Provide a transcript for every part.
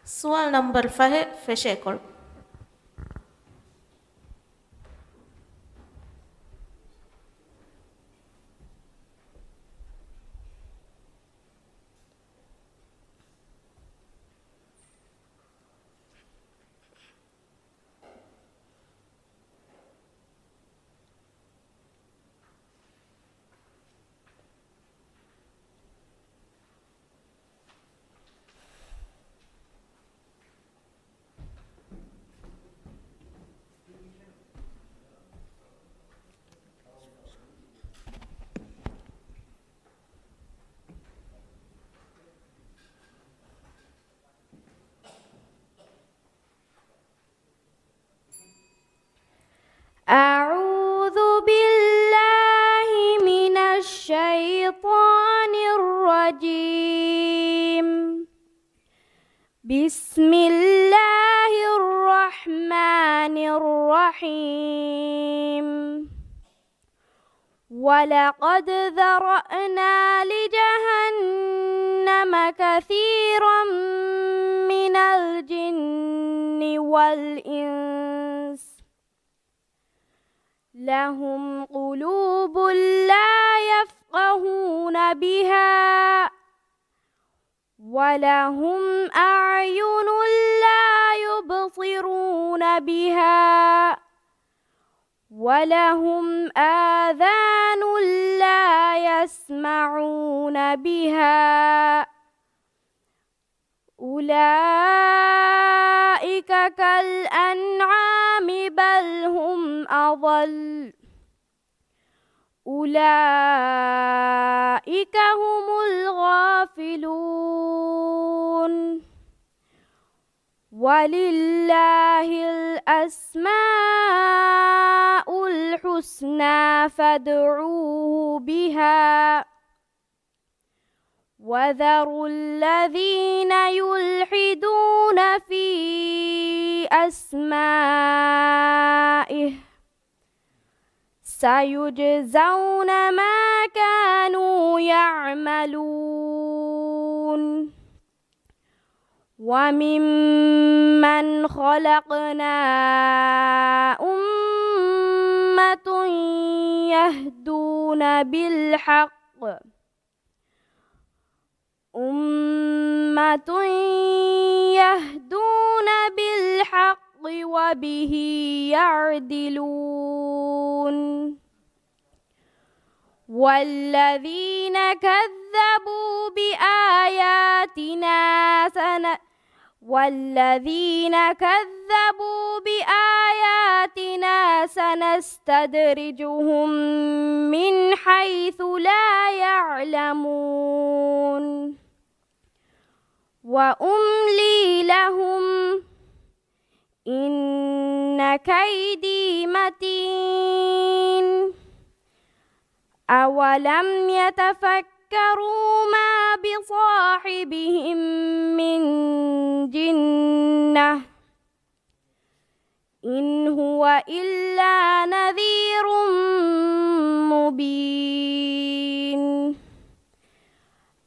سوال نمبر 5 فشه کن. أعوذ بالله من الشيطان الرجيم. بسم الله الرحمن الرحيم. ولقد ذرأنا لجهنم كثيرا من الجن والإنس لهم قلوب لا يفقهون بها ولهم أعين لا يبصرون بها ولهم آذان لا يسمعون بها أولئك كالأنعام بل هم أضل أولئك هم الغافلون. ولله الأسماء الحسنى فادعوه بها وذروا الذين يلحدون في أسمائه سيجزون ما كانوا يعملون. وممن خلقنا أمة يهدون بالحق وبه يعدلون. والذين كذبوا بآياتنا سنستدرجهم من حيث لا يعلمون وأملي لهم إن كيدي متين. أولم يتفكروا ما بصاحبهم من جنة إن هو إلا نذير مبين.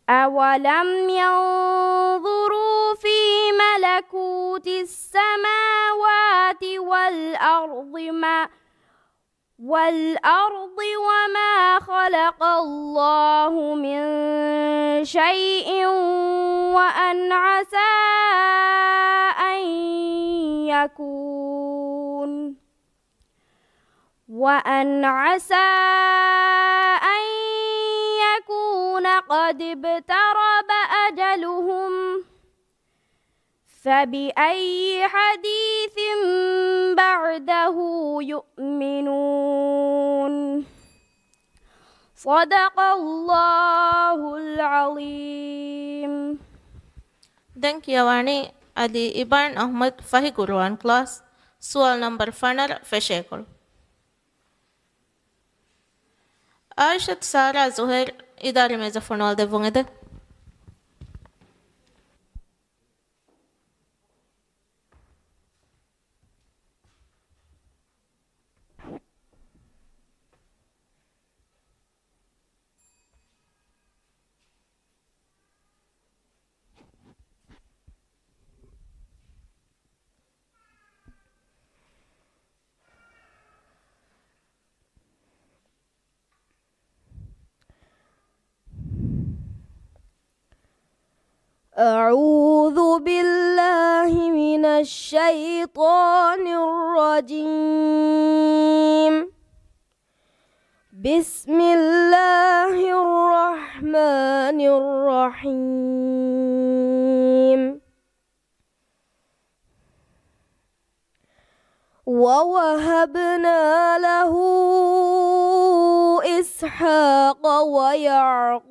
أولم ينظروا في ملكوت السماوات والأرض وما خلق الله من شيء وأن عسى أن يكون قد اقترب أجلهم فبأي حديث بعده يؤمنون. صدق الله العظيم. Thank you, Warni. Adi Iban Ahmad Fahi Quran class. Sual number 5 فشه کن. عائشة سارة زهير إدارة ميزة فرنوال دفونغ ده. أعوذ بالله من الشيطان الرجيم. بسم الله الرحمن الرحيم. ووهبنا له إسحاق ويعقوب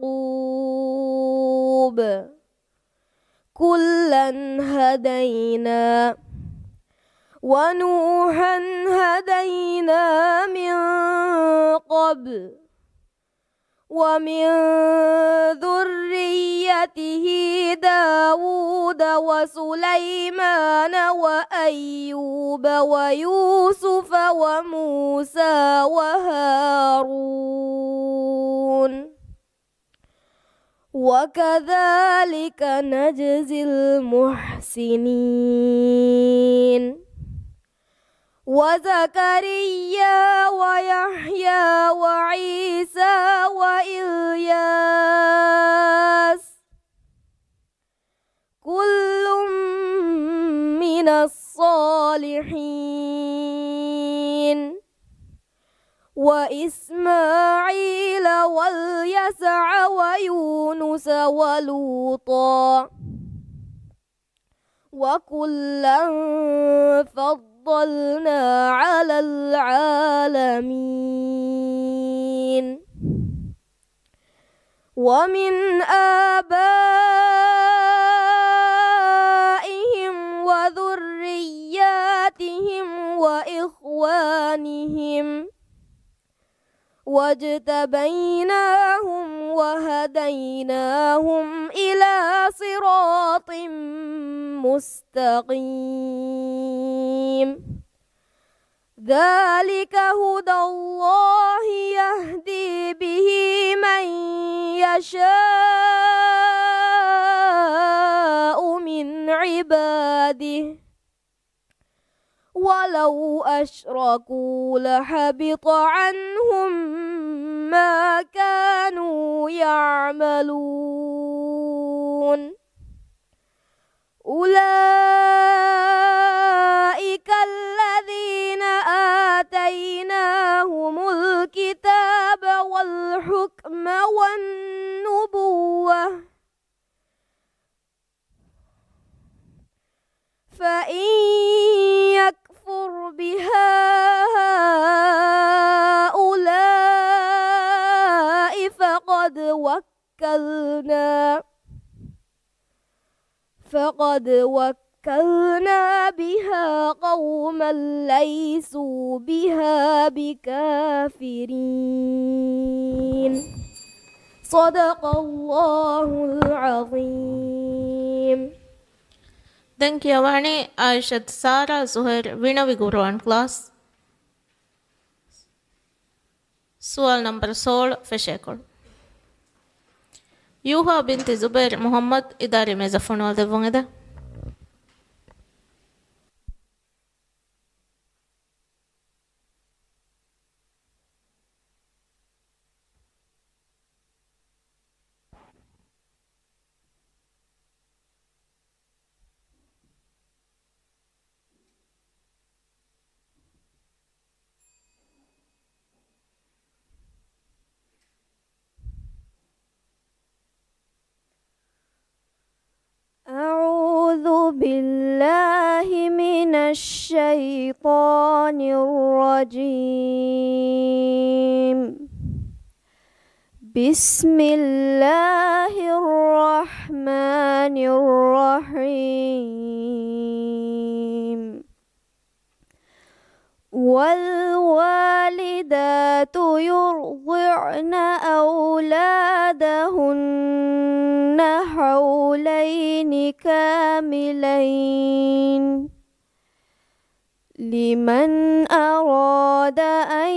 كلا هدينا ونوحا هدينا من قبل ومن ذريته داود وسليمان وأيوب ويوسف وموسى وهارون وكذلك نجزي المحسنين. وزكريا ويحيى وعيسى وإلياس كل من الصالحين. وإسماعيل واليسع ويونس ولوطا وكلا فضلنا على العالمين. ومن آبائهم وذرياتهم وإخوانهم واجتبيناهم وهديناهم إلى صراط مستقيم. ذلك هدى الله يهدي به من يشاء من عباده ولو أشركوا لحبط عنهم ما كانوا يعملون. أولئك الذين آتيناهم الكتاب والحكم والنبوة فإن يكفر بها هؤلاء فقد وكلنا بها قوما ليسوا بها بكافرين. صدق الله العظيم. Thank you, Vani. Aishat Sara Zuhair Vinavi Quran class. Sual number 16 Feshekol. Yuha binti Zubair Muhammad Idari Mezafonal de Vongeda. أعوذ بالله من الشيطان الرجيم. بسم الله الرحمن الرحيم. والوالدات يرضعن أولادهن حولين كاملين لمن أراد أن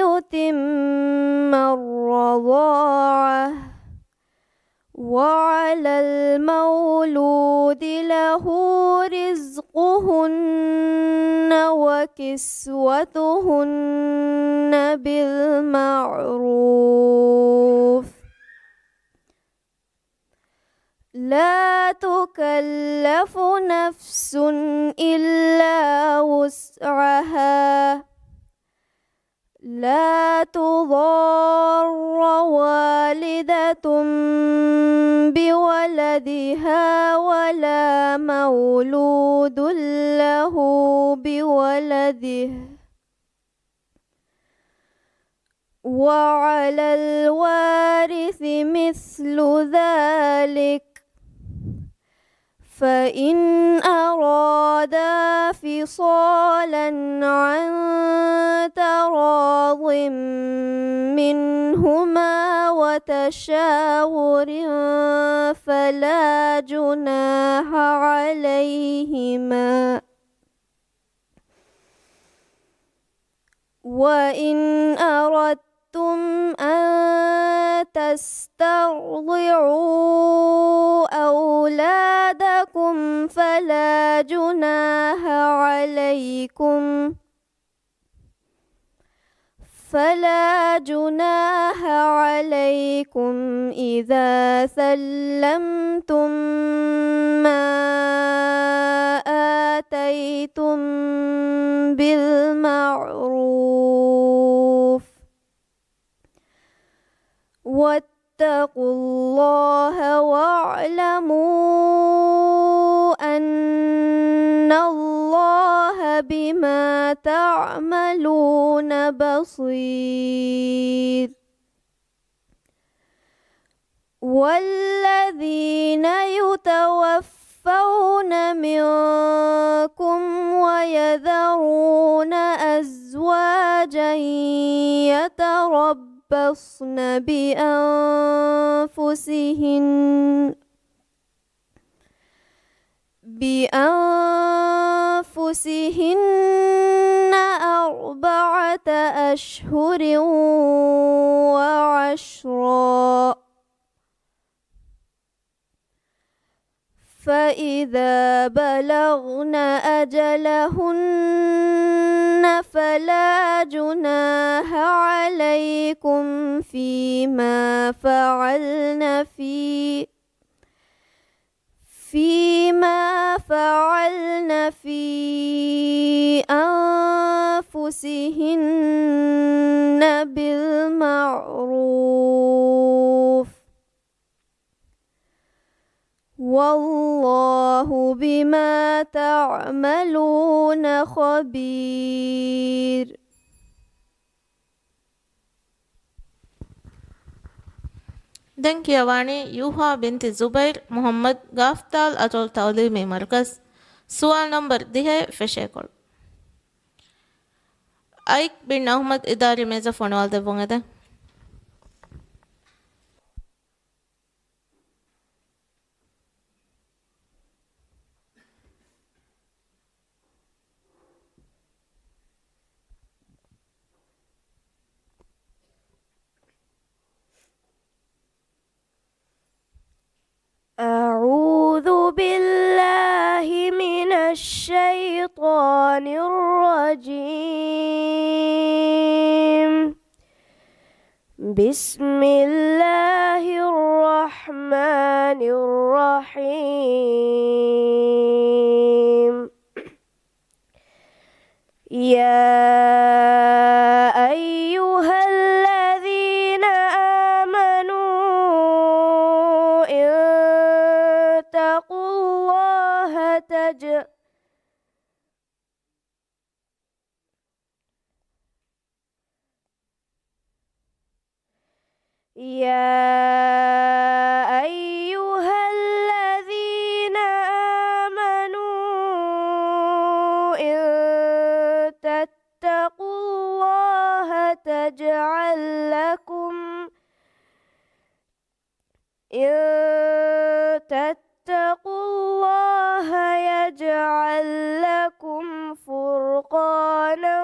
يتم الرضاعة وعلى المولود له رزقهن وكسوتهن بالمعروف لا تكلف نفس إلا وسعها لا تضار والدة بولدها ولا مولود له بولده وعلى الوارث مثل ذلك فإن أرادا فصالا عن تراض منهما وتشاور فلا جناح عليهما وإن أردتم أن تسترضعوا أولادكم فلا جناح عليكم إذا سلمتم ما آتيتم بالمعروف واتقوا الله واعلموا أن الله بما تعملون بصير والذين يتوفون منكم ويذرون أزواجا يتربصن بأنفسهن 4 أشهر وعشرا فإذا بلغن أجلهن فلا جناح عليكم فيما فعلن في أنفسهن بالمعروف والله بما تعملون خبير. دنكيواني يوها بنت زبير محمد غافتال أتول تعليمي مركز سوال نمبر 10 فشيكول أيك بن أحمد إداري ميزة فونوال دبونغده أعوذ بالله من الشيطان الرجيم بسم الله الرحمن الرحيم يا أيها الذين آمنوا إن اتقوا الله يا أيها الذين آمنوا إن تتقوا الله يجعل لكم فرقانا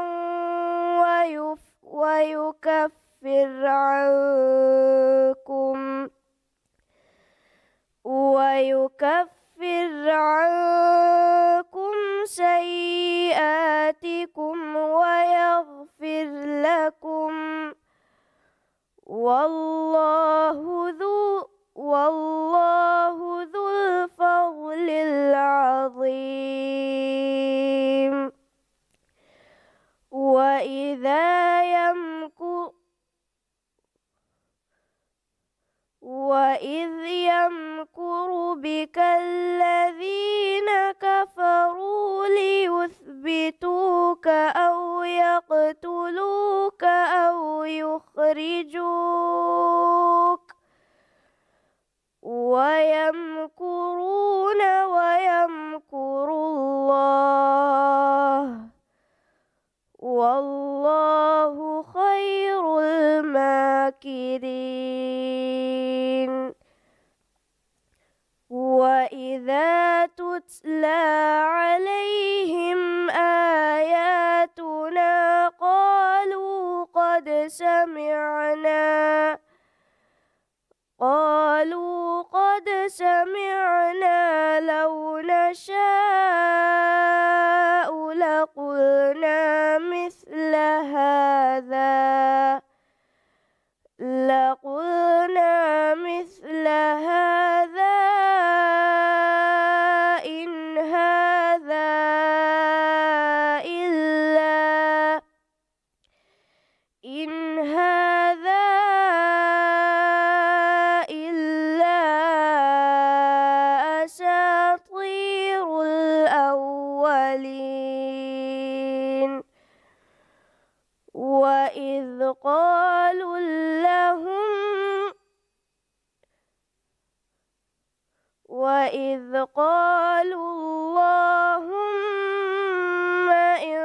ويكفر عنكم سيئاتكم ويغفر لكم والله ذو أو يقتلوك أو يخرجوك ويمكرون ويمكر الله والله خير الماكرين. وإذا تتلى عليهم آياتنا قالوا قد سمعنا لو نشاء لقلنا مثل هذا إن هذا إلا أساطير الأولين. وإذ قالوا اللهم إن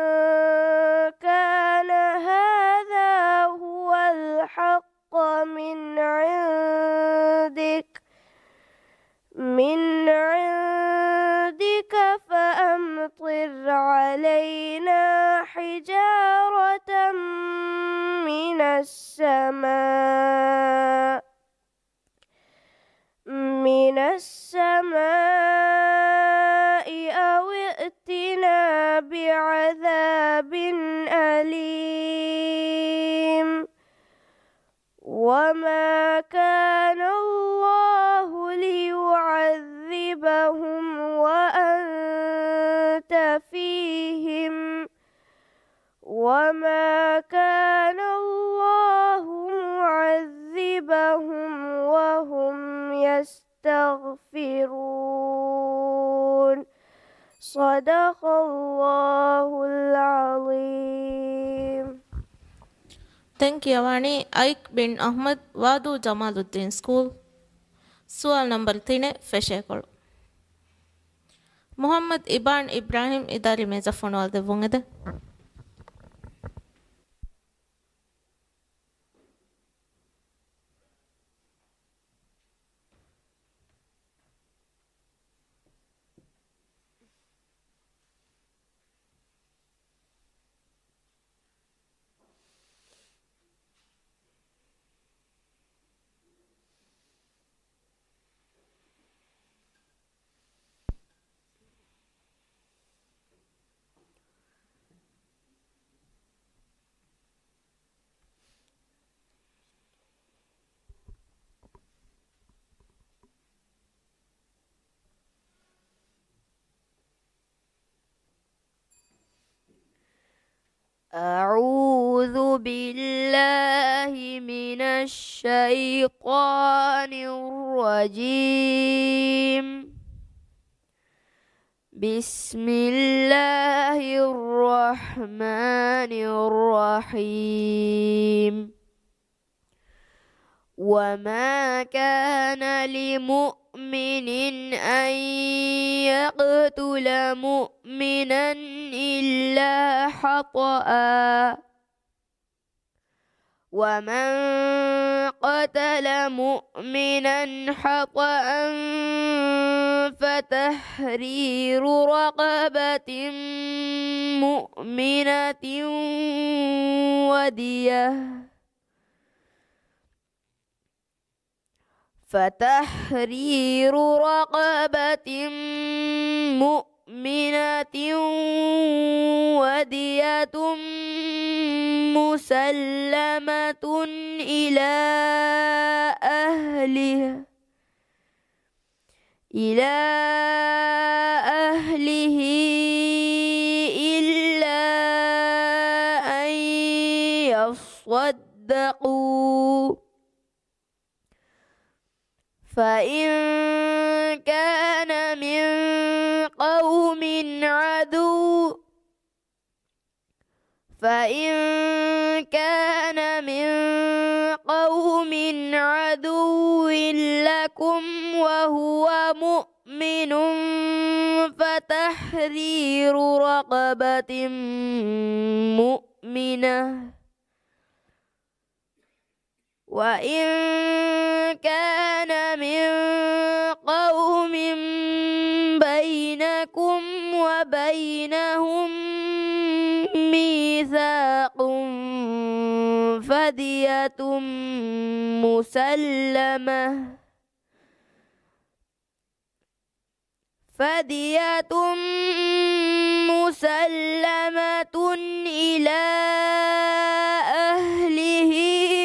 كان هذا هو الحق من عندك فأمطر علينا حجارة من السماء أو ائتنا بعذاب أليم. وما كان الله ليعذبهم وأنت فيهم وما كان الله معذبهم وهم يستغفرون. صدق الله العظيم. Thank you, Vani. Aik bin Ahmad, Wadu Jamaluddin School. Sual number 3 feshekol. Muhammad Ibn Ibrahim idari mezafon walde vungede. أعوذ بالله من الشيطان الرجيم. بسم الله الرحمن الرحيم. وما كان لمؤمن أن يقتل مؤمنا إلا خطأ ومن قتل مؤمنا خطأ فتحرير رقبة مؤمنة ودية مسلمة إلى أهله إلا أن يصدقوا فإن كان من قوم فإن كان من قوم عدو لكم وهو مؤمن فتحرير رقبة مؤمنة، وإن كان من قوم بينكم وبينهم ميثاق فدية مسلمة إلى أهله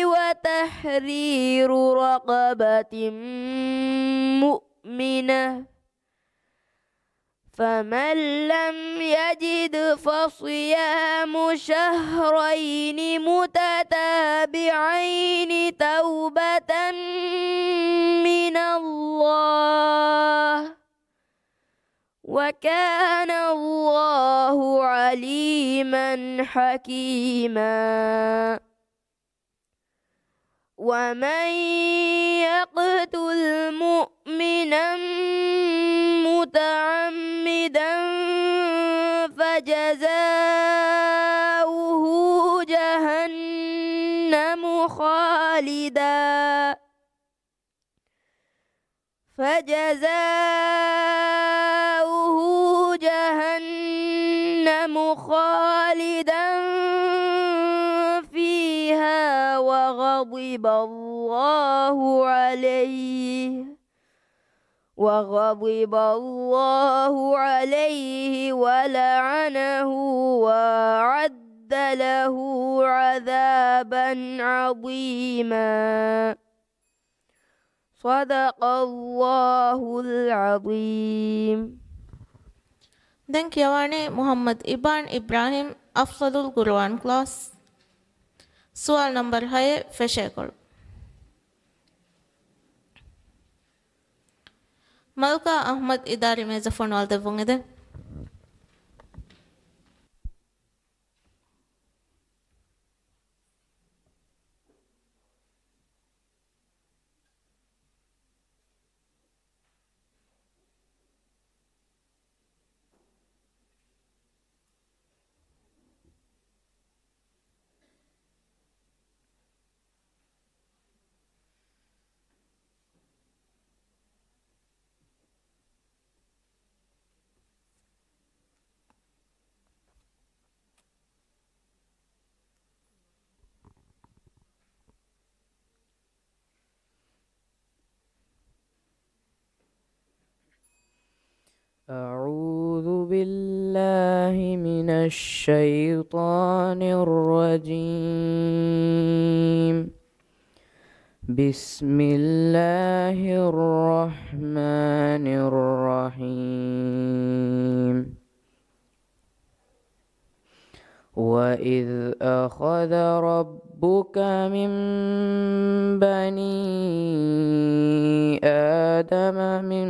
وتحرير رقبة مؤمنة، فمن لم يجد فصيام شهرين متتابعين توبة من الله، وكان الله عليما حكيما. ومن يقتل مؤمنا متعمدا فجزاؤه جهنم خالدا فيها وغضب الله عليه ولعنه وأعد له عذابا عظيما. صدق الله العظيم. Denkiawane Muhammad Ibn Ibrahim Afzalul Quran class. Soal number hai feshekol. Malka Ahmad Idari में ज़फ़र वाल देवोंगे दे. أعوذ بالله من الشيطان الرجيم. بسم الله الرحمن الرحيم. وإذ أخذ ربك من بني آدم من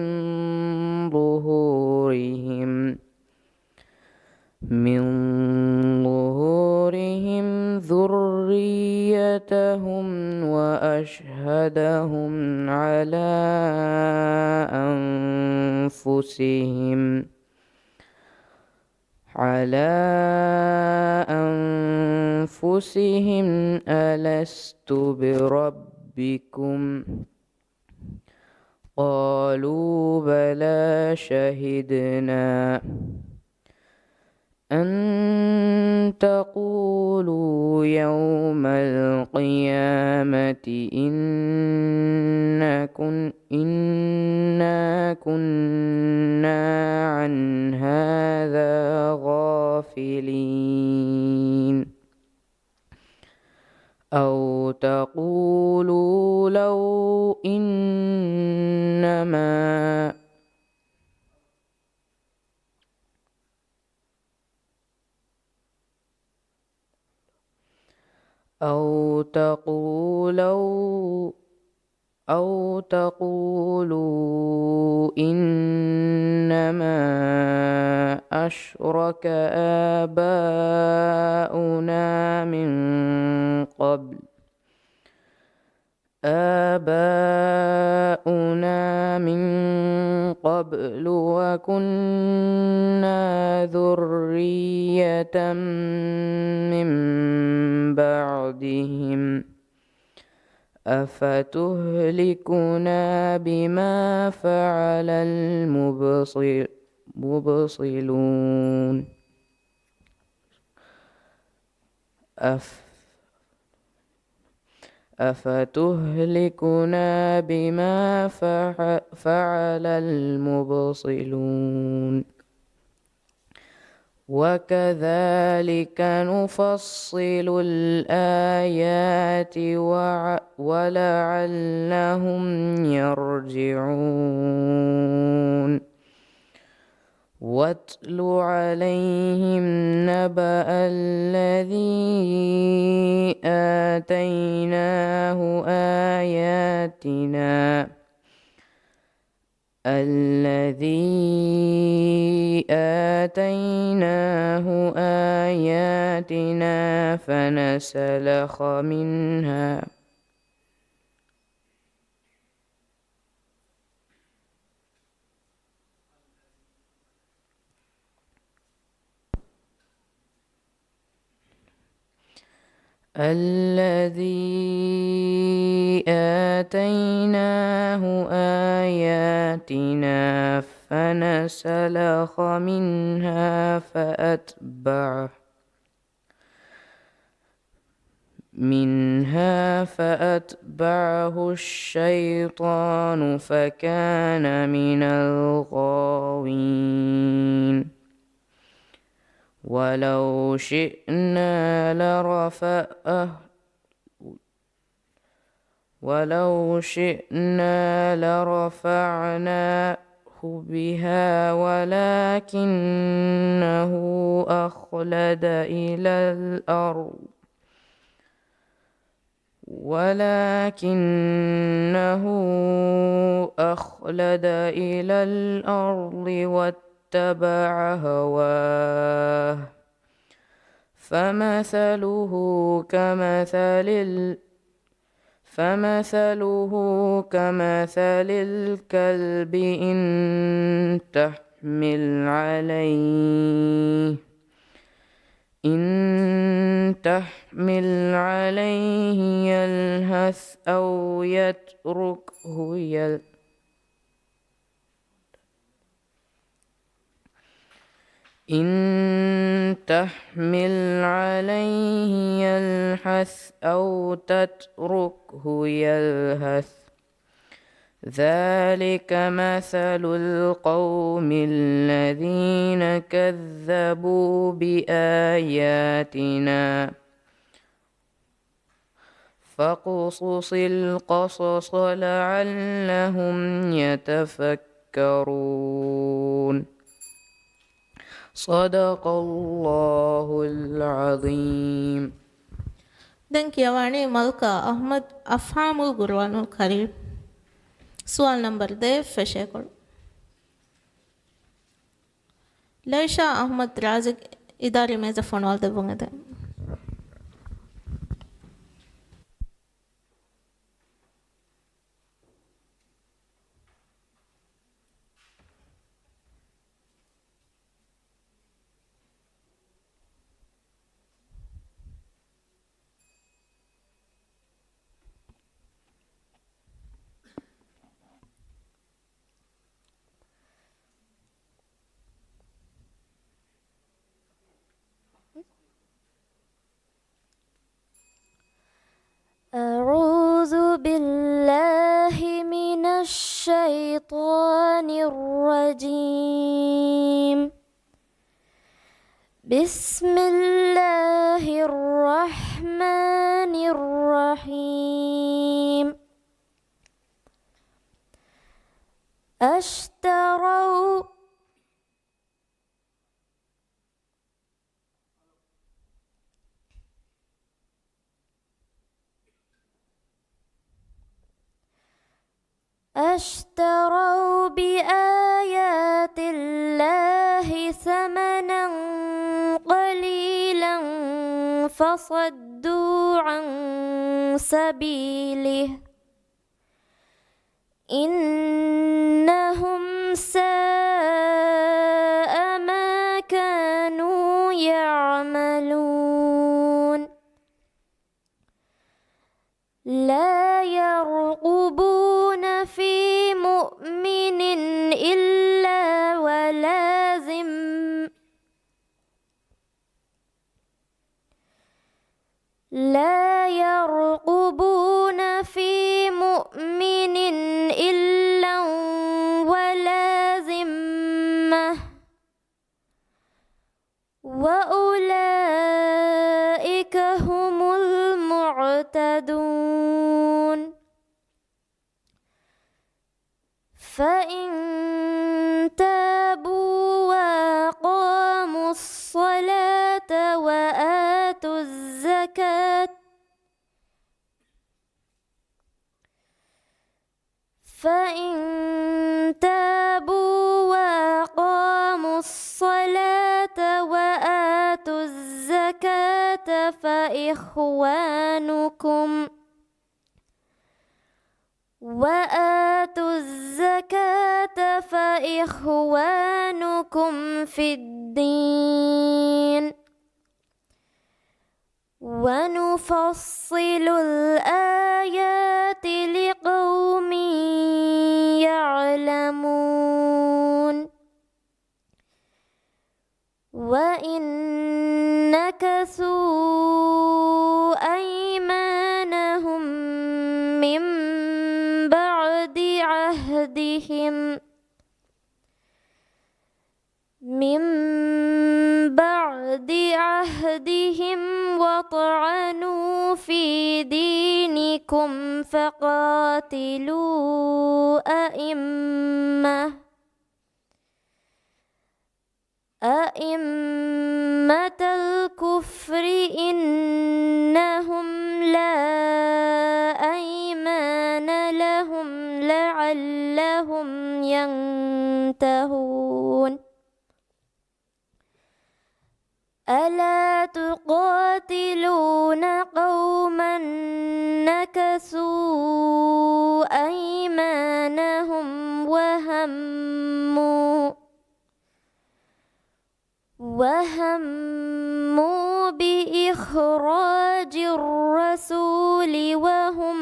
ظهورهم ذريتهم وأشهدهم على أنفسهم ألست بربكم قالوا بلى شهدنا أن تقولوا يوم القيامة إنا كنا عن هذا غافلين أو تقولوا لو أو تقولوا إنما أشرك آباؤنا من قبل وكنا ذرية من بعدهم أفتهلكنا بما فعل المبصلون أفتهلكنا بما فعل المبصلون وكذلك نفصل الآيات ولعلهم يرجعون واتل عليهم نبأ الذي آتيناه آياتنا فنسلخ منها الذي آتيناه آياتنا فنسلخ منها فأتبعه الشيطان فكان من الغاوين ولو شئنا لرفعناه بها ولكنه أخلد إلى الأرض واتبع هواه فمثله كمثل الكلب إن تحمل عليه يلهث أو يتركه يلهث ذلك مثل القوم الذين كذبوا بآياتنا فاقصص القصص لعلهم يتفكرون صدق الله العظيم. Dengkiawane Malka Ahmad Afhamul Qur'anul Karim. Soal number 10 fechekol. Leisha Ahmad Razik idari meza fonwal de bungede. أعوذ بالله من الشيطان الرجيم. بسم الله الرحمن الرحيم. فاشتروا بآيات الله ثمنا قليلا فصدوا عن سبيله إنهم ساء ما كانوا يعملون لا يرقبون في مؤمن إلا ولا ذمة لا يرقبون في مؤمن إلا ولا ذمة وأولئك هم المعتدون فإن تابوا وأقاموا الصلاة وآتوا الزكاة فإن تابوا وأقاموا الصلاة وآتوا الزكاة فإخوانكم في الدين ونفصل الآيات لقوم يعلمون وإن نكثوا أيمانهم من بعد عهدهم وطعنوا في دينكم فقاتلوا أئمة الكفر إنهم لا أيمان لهم لعلهم ينتهون ألا تقاتلون قوما نكثوا أيمانهم وهموا بإخراج الرسول وهم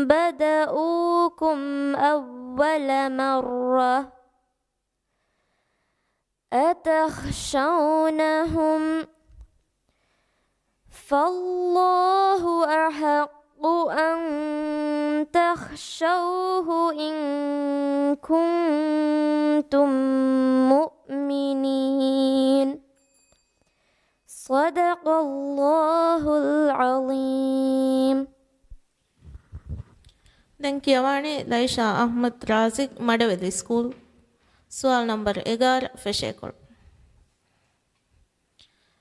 بدؤوكم أول مرة أتخشونهم فالله أحق أن تخشوه إن كنتم مؤمنين صدق الله العظيم. දැන් කියවන්නේ ලයිෂා අහ්මද් රාසික් මඩවැලි ස්කූල්. سؤال نمبر 11 فشيكل.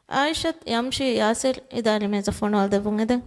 عائشة يمشي ياسر إداري ميزة فونوال دفون إذن.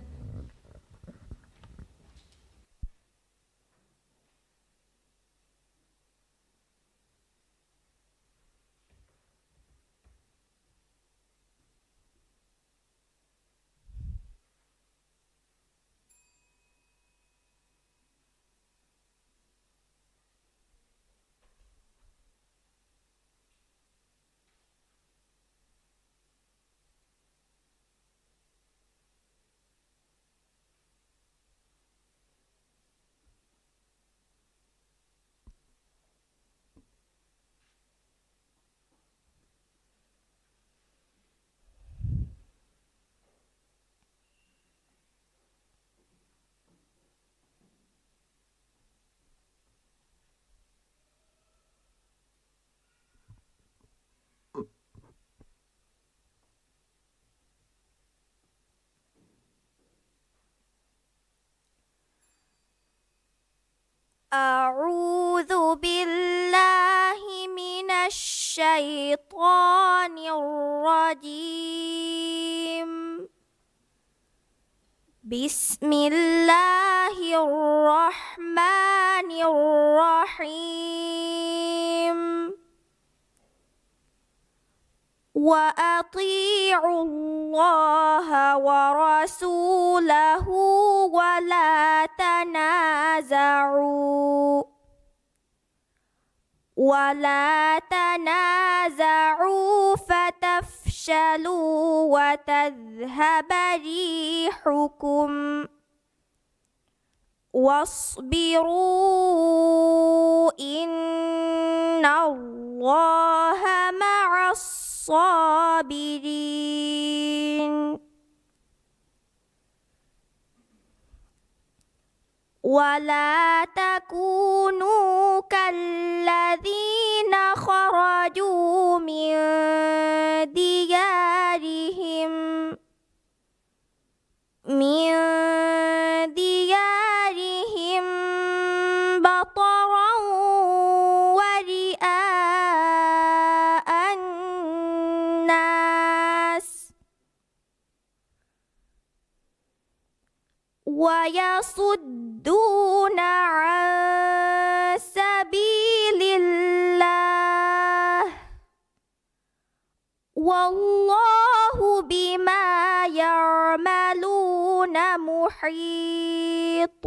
أعوذ بالله من الشيطان الرجيم بسم الله الرحمن الرحيم وأطيعوا الله ورسوله ولا تنازعوا فتفشلوا وتذهب ريحكم واصبروا إن الله مع الصابرين ولا تكونوا كالذين خرجوا من ديارهم بطرا ورئاء الناس ويصدون عن سبيل الله والله بما يعملون محيط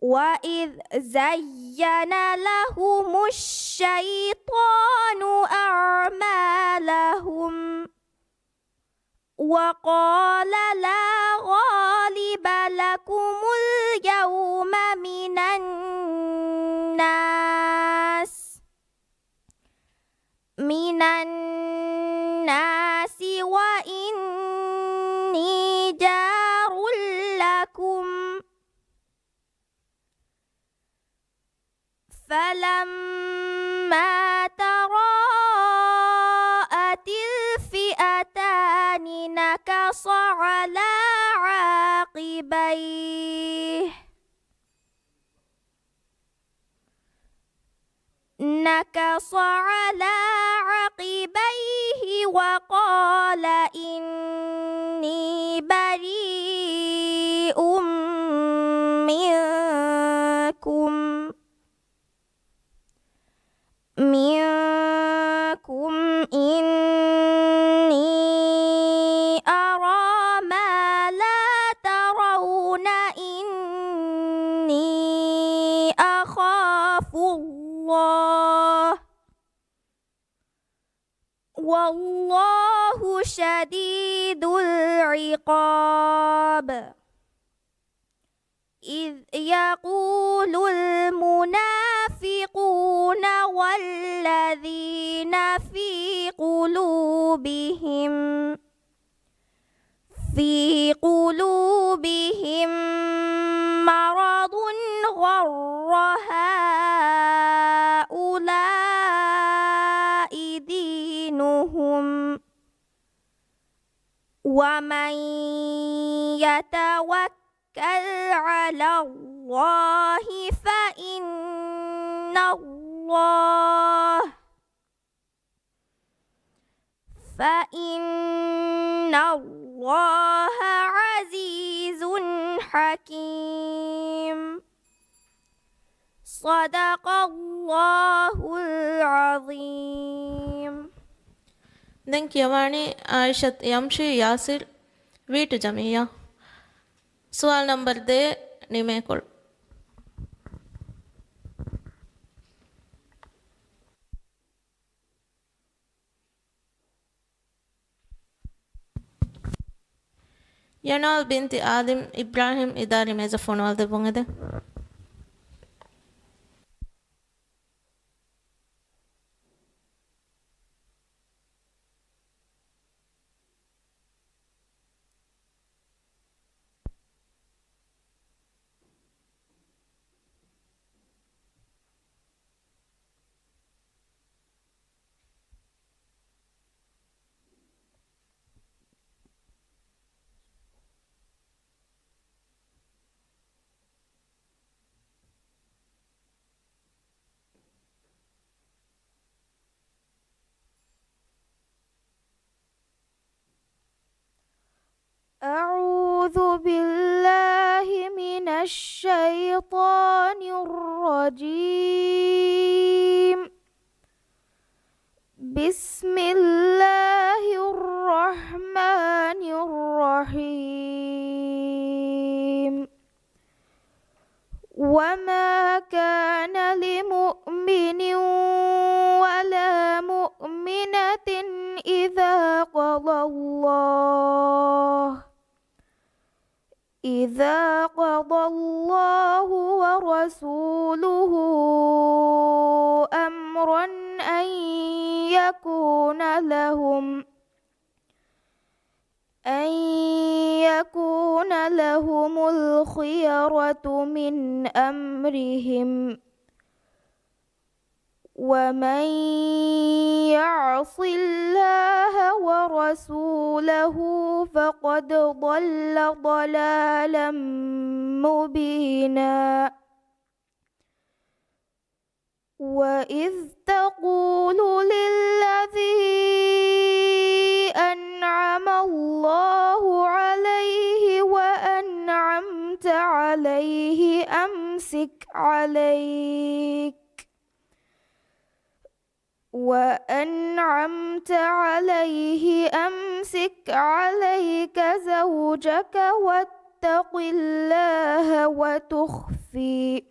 وإذ زين لهم الشيطان أعمالهم وقال لا غالب لكم اليوم من الناس وإني جار لكم فلما تراءت الفئتان نكص على عقبيه وقال إني بريء منكم إني أرى ما لا ترون إني أخاف الله والله شديد العقاب إذ يقول المنافقون والذين في قلوبهم مرض غر هؤلاء دينهم ومن يتوكل على الله فإن الله عزيز حكيم صدق الله العظيم. ದೆನ್ ಕಿಯವಾಣಿ ಆಯಿಷತ್ ಯಂಶಿ ಯಾಸಿರ್ ವೀಟು ಜಮಿಯಾ ಸುವಾಲ್ ನಂಬರ್ ದೇ ನಿಮೇಕೊಳ್ ಯನಾಲ್ ಬಿಂತಿ ಆದಿಮ್ ಇಬ್ರಾಹಿಂ ಇದಾರಿ ಮೇಜ ಫೋನವಾಲ್ ದೆ ಬೊಂಗದೆ أعوذ بالله من الشيطان الرجيم. بسم الله الرحمن الرحيم. وما كان لمؤمن ولا مؤمنة إذا قضى الله ورسوله أمرا أن يكون لهم الخيرة من أمرهم، ومن يعص الله ورسوله فقد ضل ضلالا مبينا. وإذ تقول للذي أنعم الله عليه وأنعمت عليه أمسك عليك زوجك واتق الله وتخفي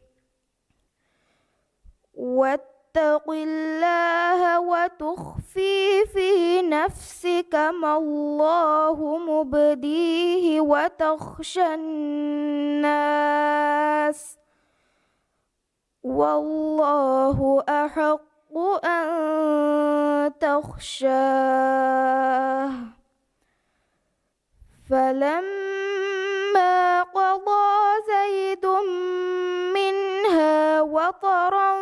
في نفسك ما الله مبديه وتخشى الناس والله أحق أن تخشاه. فلما قضى زيد منها وطرا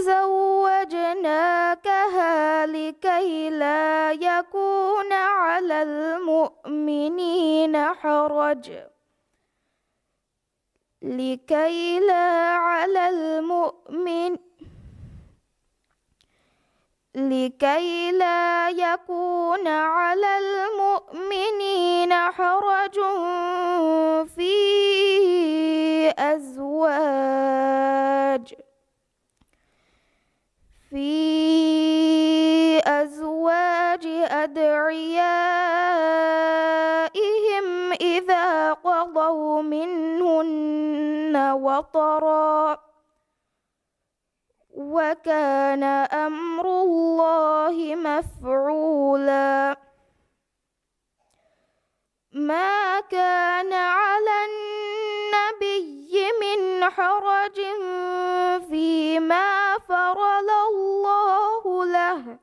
زوجناكها لكي لا يكون على المؤمنين حرج في أزواج أدعيائهم إذا قضوا منهن وطرا، وكان أمر الله مفعولا. ما كان على النبي من حرج فيما فرض الله له،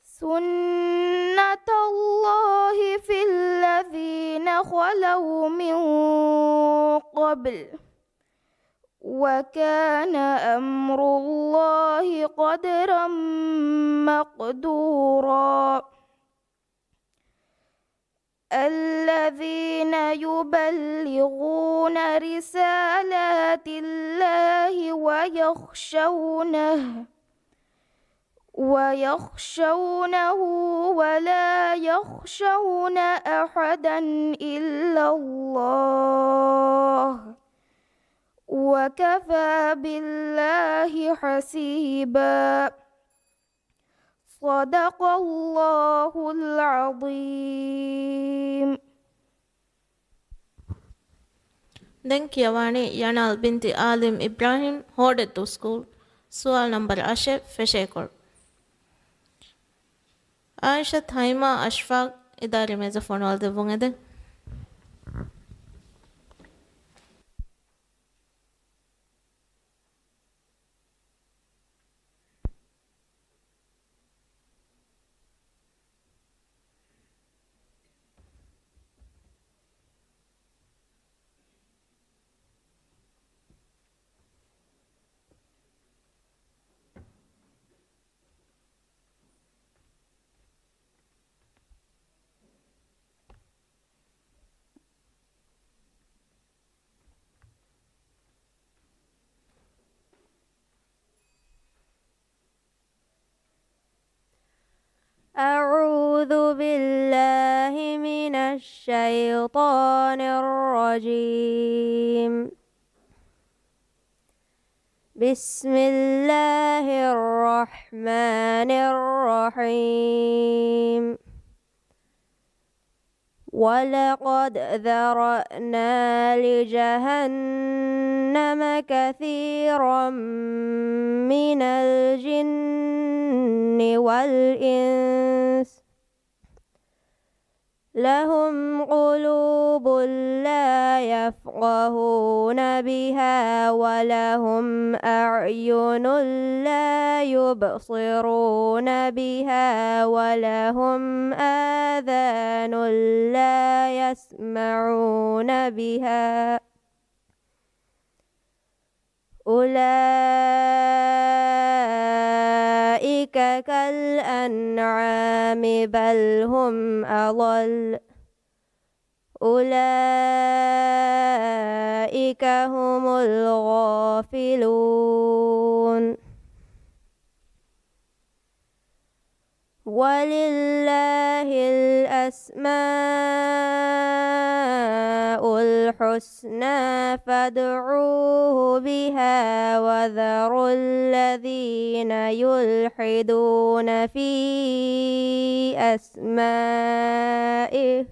سنة الله في الذين خلوا من قبل، وكان أمر الله قدرا مقدورا. الذين يبلغون رسالات الله ويخشونه ولا يخشون أحدا إلا الله، وكفى بالله حسيبا. صدق الله العظيم. Den Kiawani Yanal binti Alim Ibrahim hoarded to school. Sual number Ashef Feshekor. Aisha Thaima Ashfaq idare meza fonwal de vungede. أعوذ بالله من الشيطان الرجيم. بسم الله الرحمن الرحيم. ولقد ذرأنا لجهنم كثيرا من الجن والإنس لهم قلوب لا يفقهون بها ولهم أعين لا يبصرون بها ولهم آذان لا يسمعون بها أولئك كالأنعام بل هم أضل أولئك هم الغافلون. ولله الأسماء الحسنى فادعوه بها وذروا الذين يلحدون في أسمائه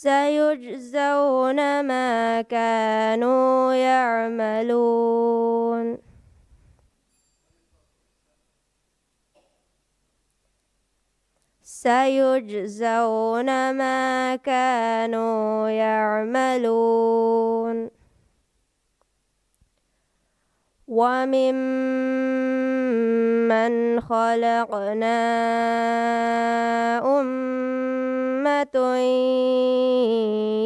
سيجزون ما كانوا يعملون. سيجزون ما كانوا يعملون. وممن خلقنا أمة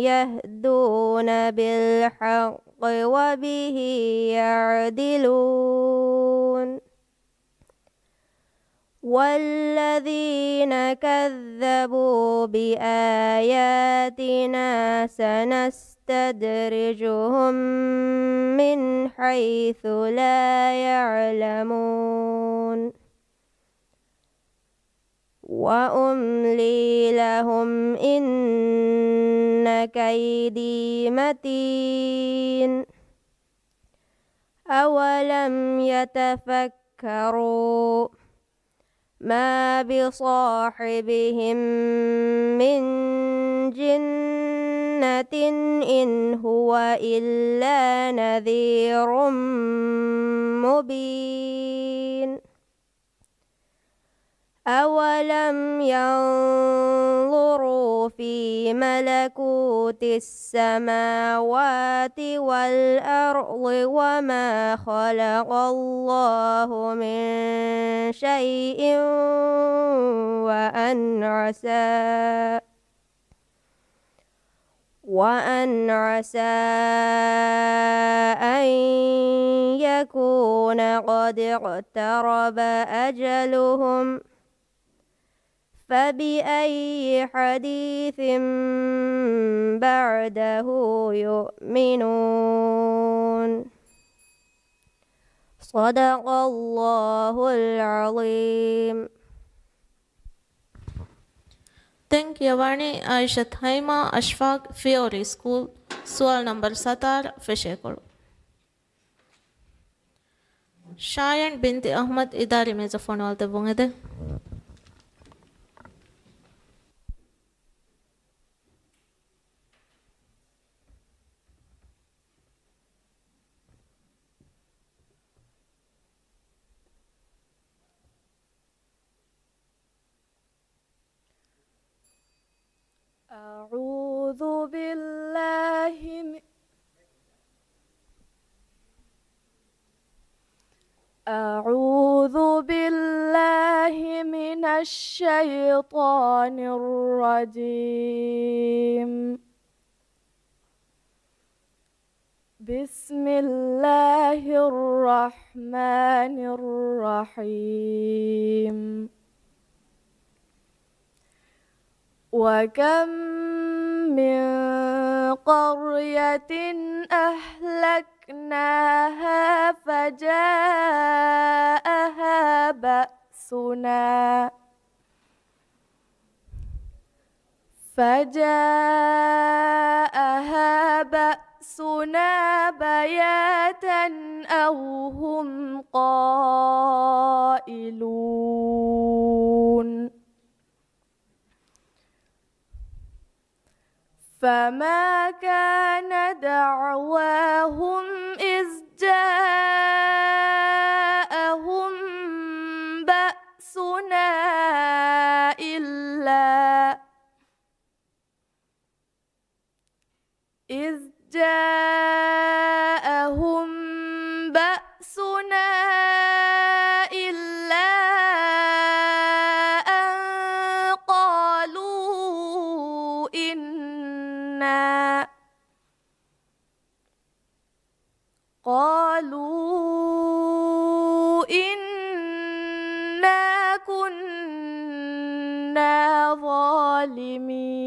يهدون بالحق وبه يعدلون. والذين كذبوا بآياتنا سنستدرجهم من حيث لا يعلمون وأملي لهم إن كيدي متين. أولم يتفكروا ما بصاحبهم من جنة إن هو إلا نذير مبين. أولم ينظروا في ملكوت السماوات والأرض وما خلق الله من شيء وأن عسى أن يكون قد اقترب أجلهم فبأي حديث بعده يؤمنون. صدق الله العظيم. ತೆಂಕಿಯವಾಣಿ ಆಯಿಷತ್ ಹೈಮಾ ಅಶ್ಫಾಕ್ ಫಿಯೋರಿ ಸ್ಕೂಲ್ ಸುವಾಲ್ ನಂಬರ್ 17 ಫೆಶೇಕೊಳು. ಶಾಯನ್ ಬಿಂತಿ ಅಹ್ಮದ್ ಇದಾರಿ ಮೇಜಫೋನ್ ವಾಲ್ತೆ ಬುಂಗಿದೆ. أعوذ بالله من أعوذ بالله من الشيطان الرجيم. بسم الله الرحمن الرحيم. وكم من قرية أهلكناها فجاءها بأسنا فجاءها بأسنا بياتا أو هم قائلون فما كان دعواهم إذ جاءهم بأسنا إلا أن قالوا إنا كنا ظالمين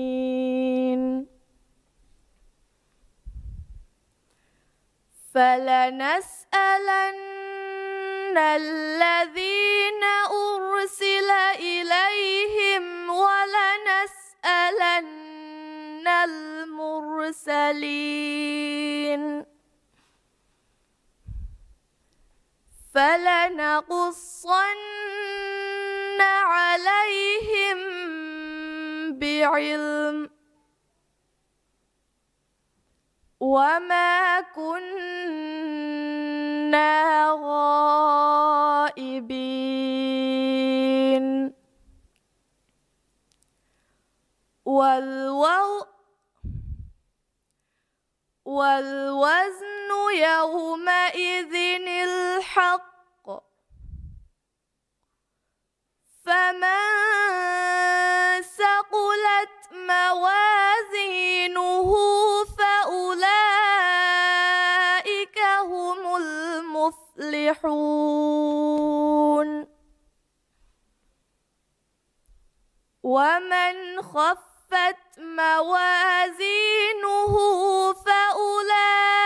فلنسألن الذين أرسل إليهم ولنسألن المرسلين فلنقصن عليهم بعلم وما كنا غائبين والوزن يومئذ الحق فمن ثقلت موازينه فأولئك هم المفلحون ومن خفت موازينه فأولئك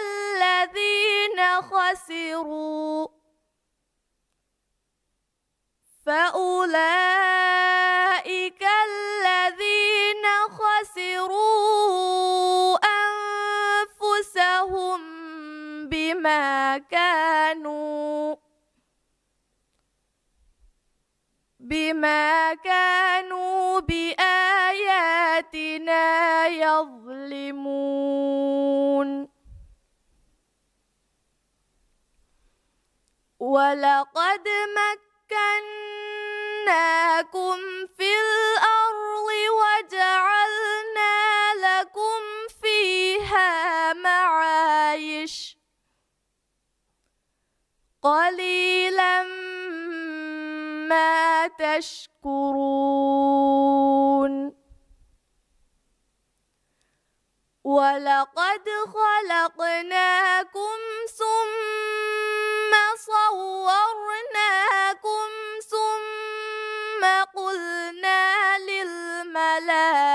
الذين خسروا أنفسهم بما كانوا بآياتنا يظلمون ولقد مكناكم في الأرض وجعلنا لكم فيها معايش قليلا ما تشكرون ولقد خلقناكم ثم صورناكم ثم قلنا للملائكة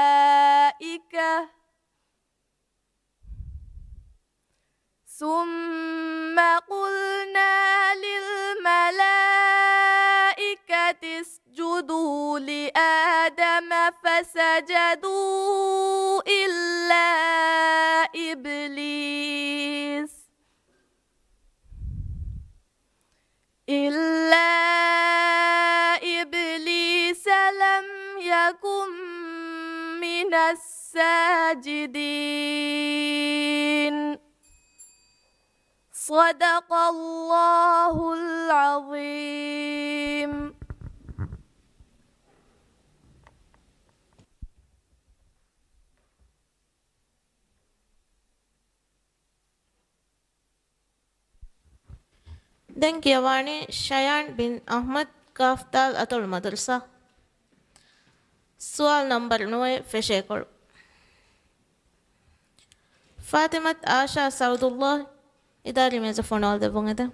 اسجدوا لآدم فسجدوا إلا إبليس لم يكن من الساجدين صدق الله العظيم. Denkiawani Shayan bin Ahmad Kaftal Atul Madrasa. Soal number 9 Feshekor. Fatimat Asha Saudullah idari mezafon aldı bunu da.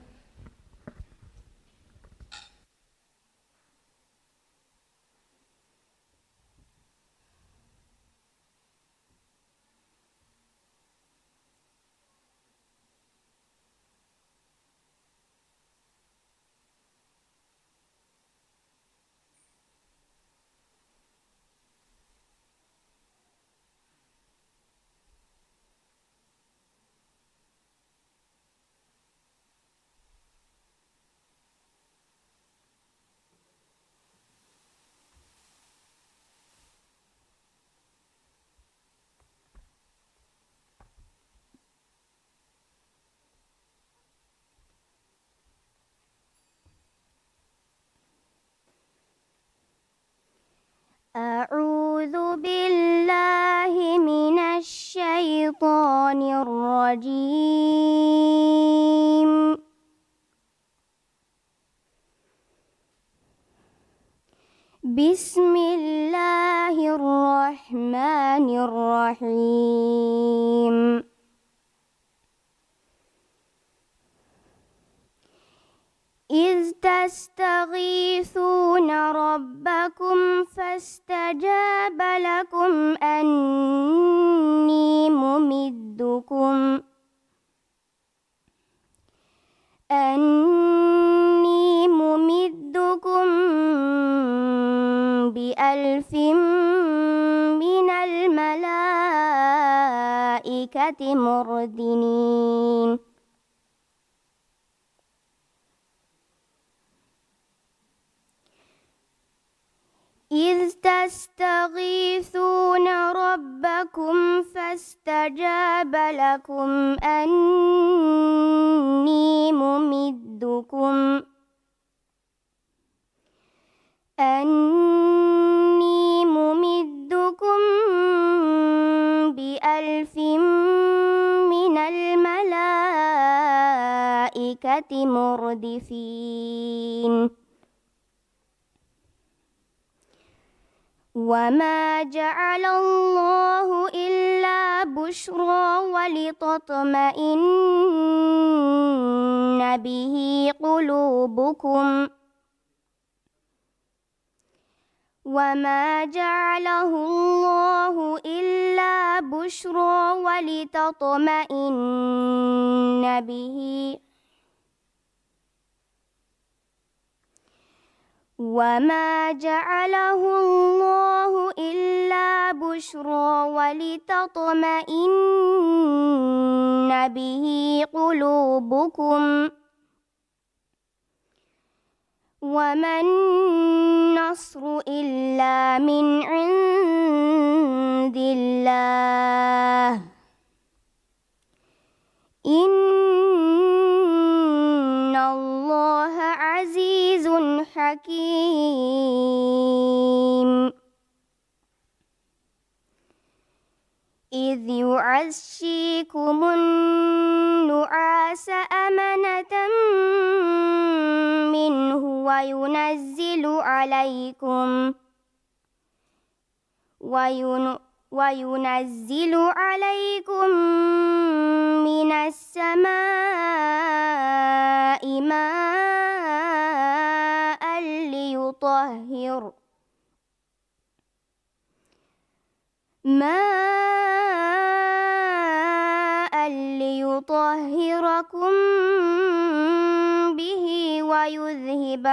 أعوذ بالله من الشيطان الرجيم. بسم الله الرحمن الرحيم. إذ تستغيثون ربكم فاستجاب لكم أني ممدكم ب1000 من الملائكة مردفين. إذ تستغيثون ربكم فاستجاب لكم أني ممدكم ب1000 من الملائكة مردفين. وما جعل الله إلا بشرى ولتطمئن به قلوبكم وما جعله الله إلا بشرى ولتطمئن به وما جعله الله إلا بشرى ولتطمئن به قلوبكم وما النصر إلا من عند الله إن الله عزيز حكيم. إذ يغشيكم النعاس أمنة منه وينزل عليكم من السماء ماء ليطهركم به ويذهب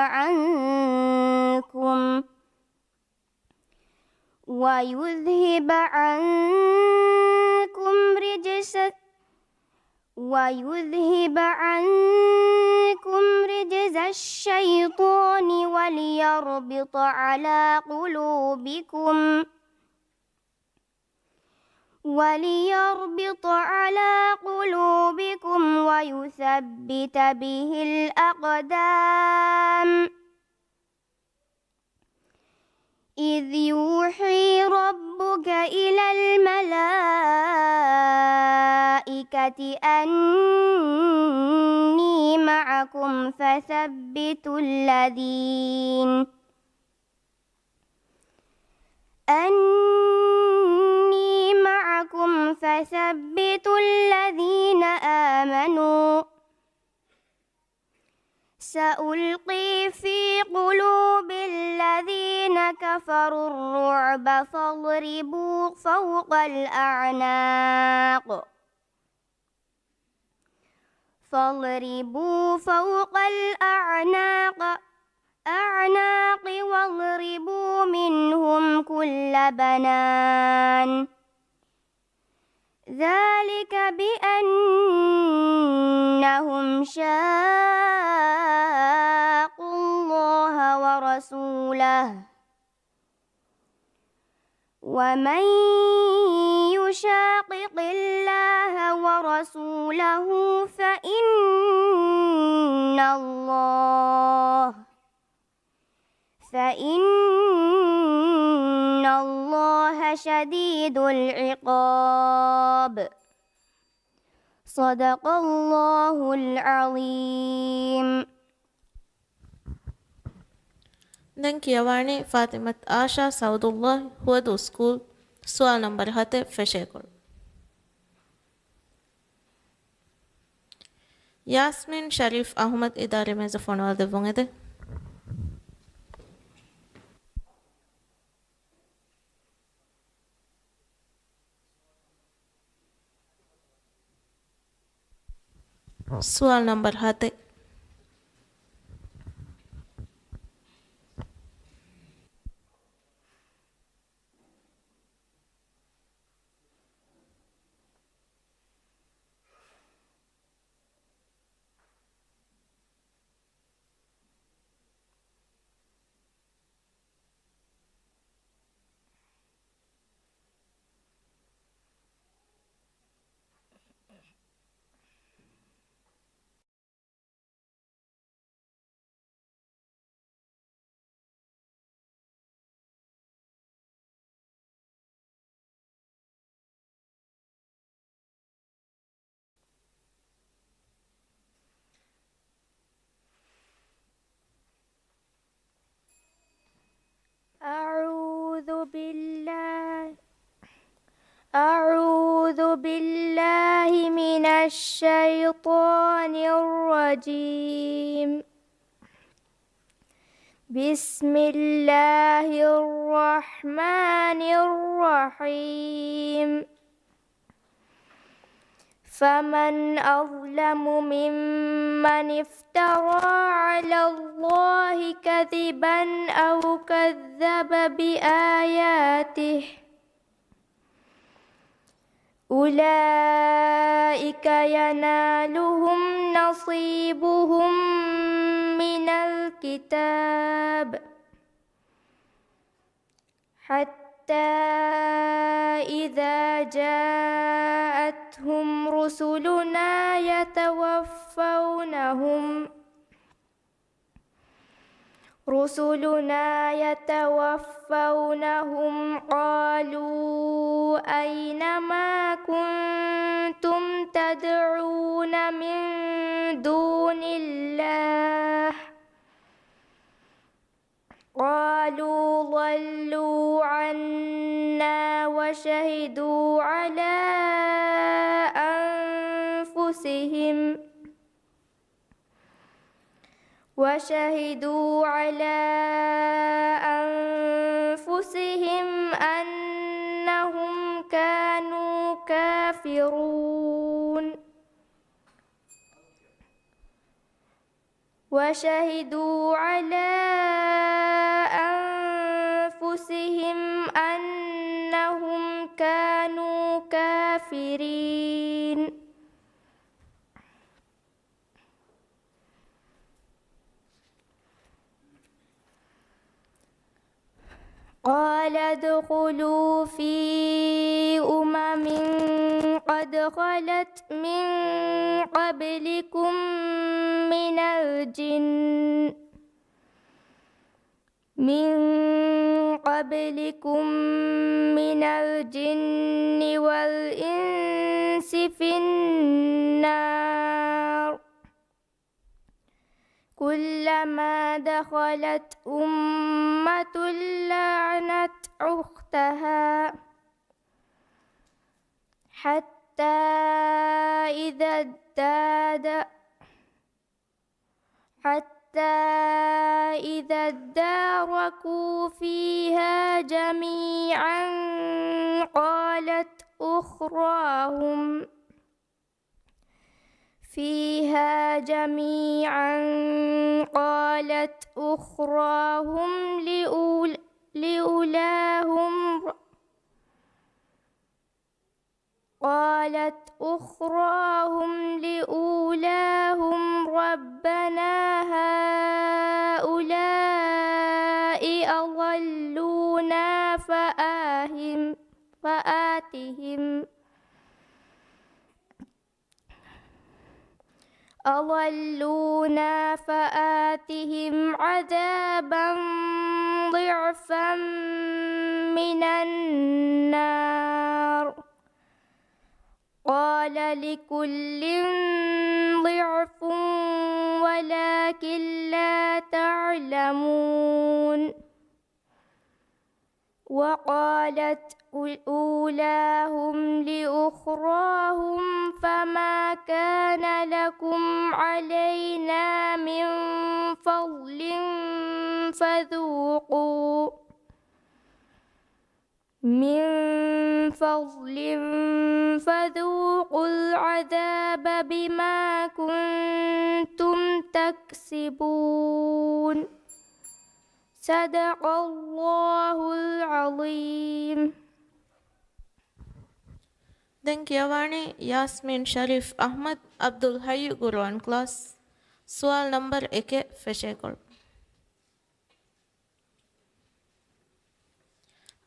عنكم رجز الشيطان وليربط على قلوبكم ويثبت به الأقدام. إذ يوحي ربك إلى الملائكة أني معكم فثبتوا الذين آمنوا سألقي في قلوب الذين كفروا الرعب فاضربوا فوق الأعناق واضربوا منهم كل بنان. ذلك بأنهم شاقوا الله ورسوله ومن يشاقق الله ورسوله فإن إن الله شديد العقاب صدق الله العظيم. දැන් කියවන්නේ ෆාතිමත් ආෂා සෞදුල්ලාහ් හුවදු ස්කූල් සුවල් නම්බර් 7 ෆෙෂේකොළ. ಯಾಸ್ಮಿನ್ ಶರೀಫ್ ಅಹ್ಮದ್ ಇದಾರೆ ಮೇಜ ಫೋನವಾದ ಬೊಂಗೆದೆ ಸುವಾಲ್ ನಂಬರ್ 7. أعوذ بالله من الشيطان الرجيم. بسم الله الرحمن الرحيم. فمن أظلم ممن افترى على الله كذبا أو كذب بآياته أولئك ينالهم نصيبهم من الكتاب حتى إذا جاءتهم رسلنا يتوفونهم قالوا أين ما كنتم تدعون من دون الله قالوا ضلوا عنا وشهدوا على أنفسهم أنهم كانوا كافرون وشهدوا على أنفسهم أنهم كانوا كافرين. قال ادخلوا في أمم قد خلت من قبلكم من الجن والإنس في النار كلما دخلت أمة لعنت أختها حتى إذا اداركوا فيها جميعا قالت أخراهم لأولاهم ربنا هؤلاء أضلونا فآتهم عذابا ضعفا من النار قال لكل ضعف ولكن لا تعلمون وقالت أولاهم لأخراهم فما كان لكم علينا من فضل فذوقوا العذاب بما كنتم تكسبون صدق الله العظيم. ದಂಕ್ಯವಾಣಿ ಯಾಸ್ಮಿನ್ ಶರೀಫ್ ಅಹ್ಮದ್ ಅಬ್ದುಲ್ ಹೈ ಗುರುವಾನ್ ಕ್ಲಾಸ್ ಸುವಾಲ್ ನಂಬರ್ 1 ಫೆಶೆಕೊಳ್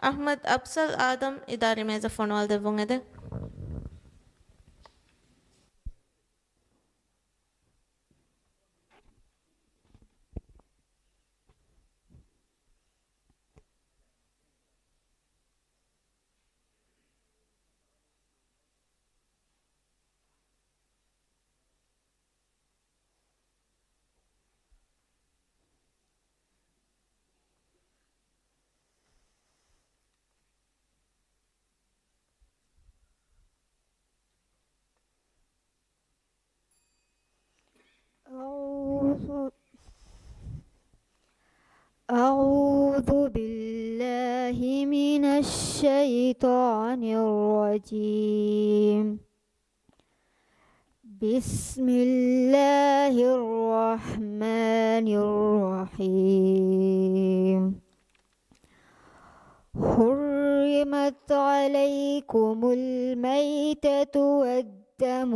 ಅಹ್ಮದ್ ಅಫ್ಸಲ್ ಆದಮ್ ಇದಾರಿ ಮೇಜ ಫೋನ್ವಾಲ್ ದೆವ್ವುಂಗೆದೆ أعوذ بالله من الشيطان الرجيم. بسم الله الرحمن الرحيم. حرمت عليكم الميتة والدم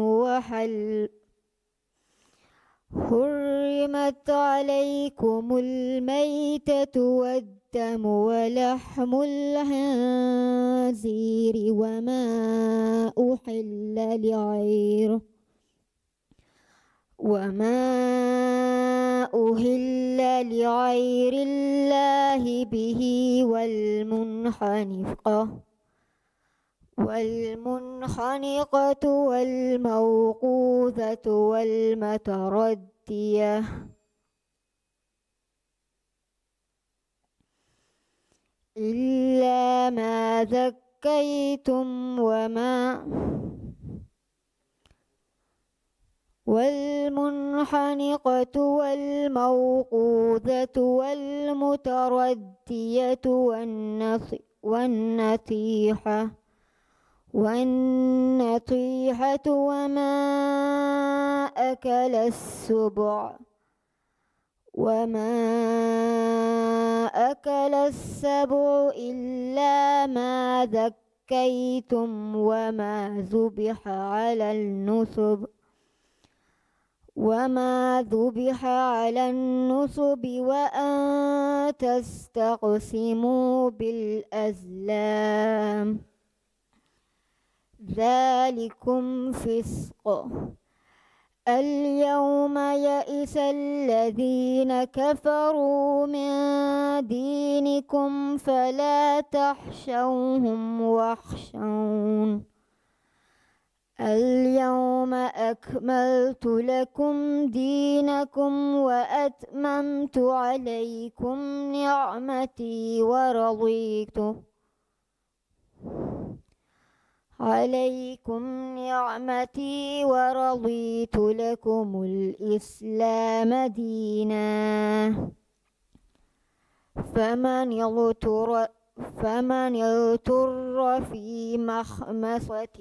حرمت عليكم الميتة والدم ولحم الخنزير وما أهل لغير الله به والمنخنقة والموقوذة والمتردية إلا ما ذكيتم والمنخنقة والموقوذة والمتردية والنطيحة وما أكل السبع إلا ما ذكيتم وما ذبح على النصب وأن تستقسموا بالأزلام ذلكم فسق. اليوم يئس الذين كفروا من دينكم فلا تخشوهم واخشون. اليوم أكملت لكم دينكم وأتممت عليكم نعمتي ورضيت لكم الإسلام دينا. فمن اضطر في مخمصة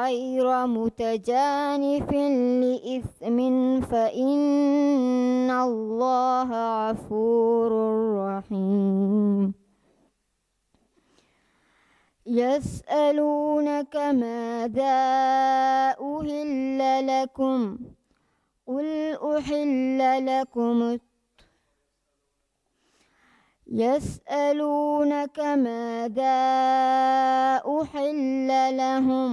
غير متجانف لإثم فإن الله غفور رحيم. يسألونك ماذا أهل لكم قل أحل لكم يسألونك ماذا أحل لهم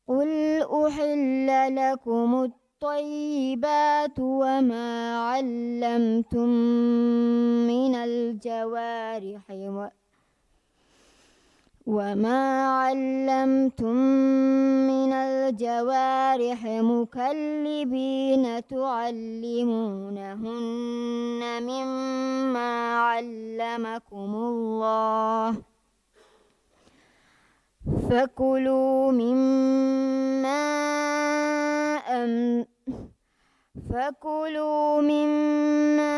قل أحل لكم الطيبات وما علمتم من الجوارح مكلبين تعلمونهن مما علمكم الله فكلوا مما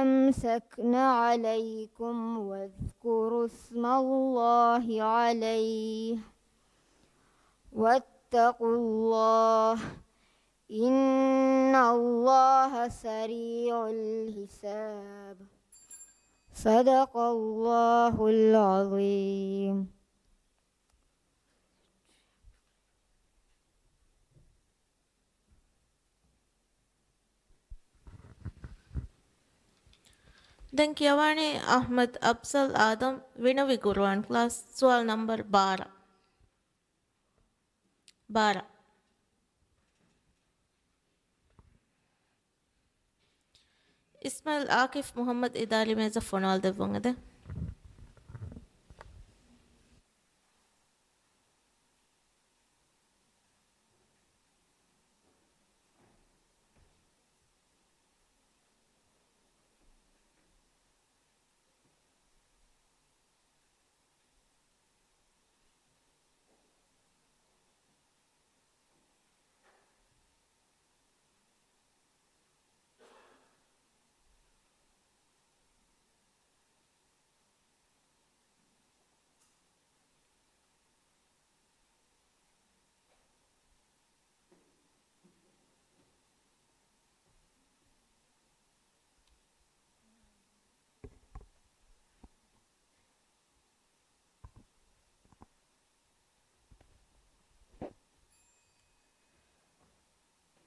أمسكن عليكم واذكروا اسم الله عليه واتقوا الله إن الله سريع الحساب صدق الله العظيم. Dankiawani Ahmad Absal Adam Vinavi Quran class soal number 12. Ismail Akif Muhammad Idali Meza Fonal Devangade.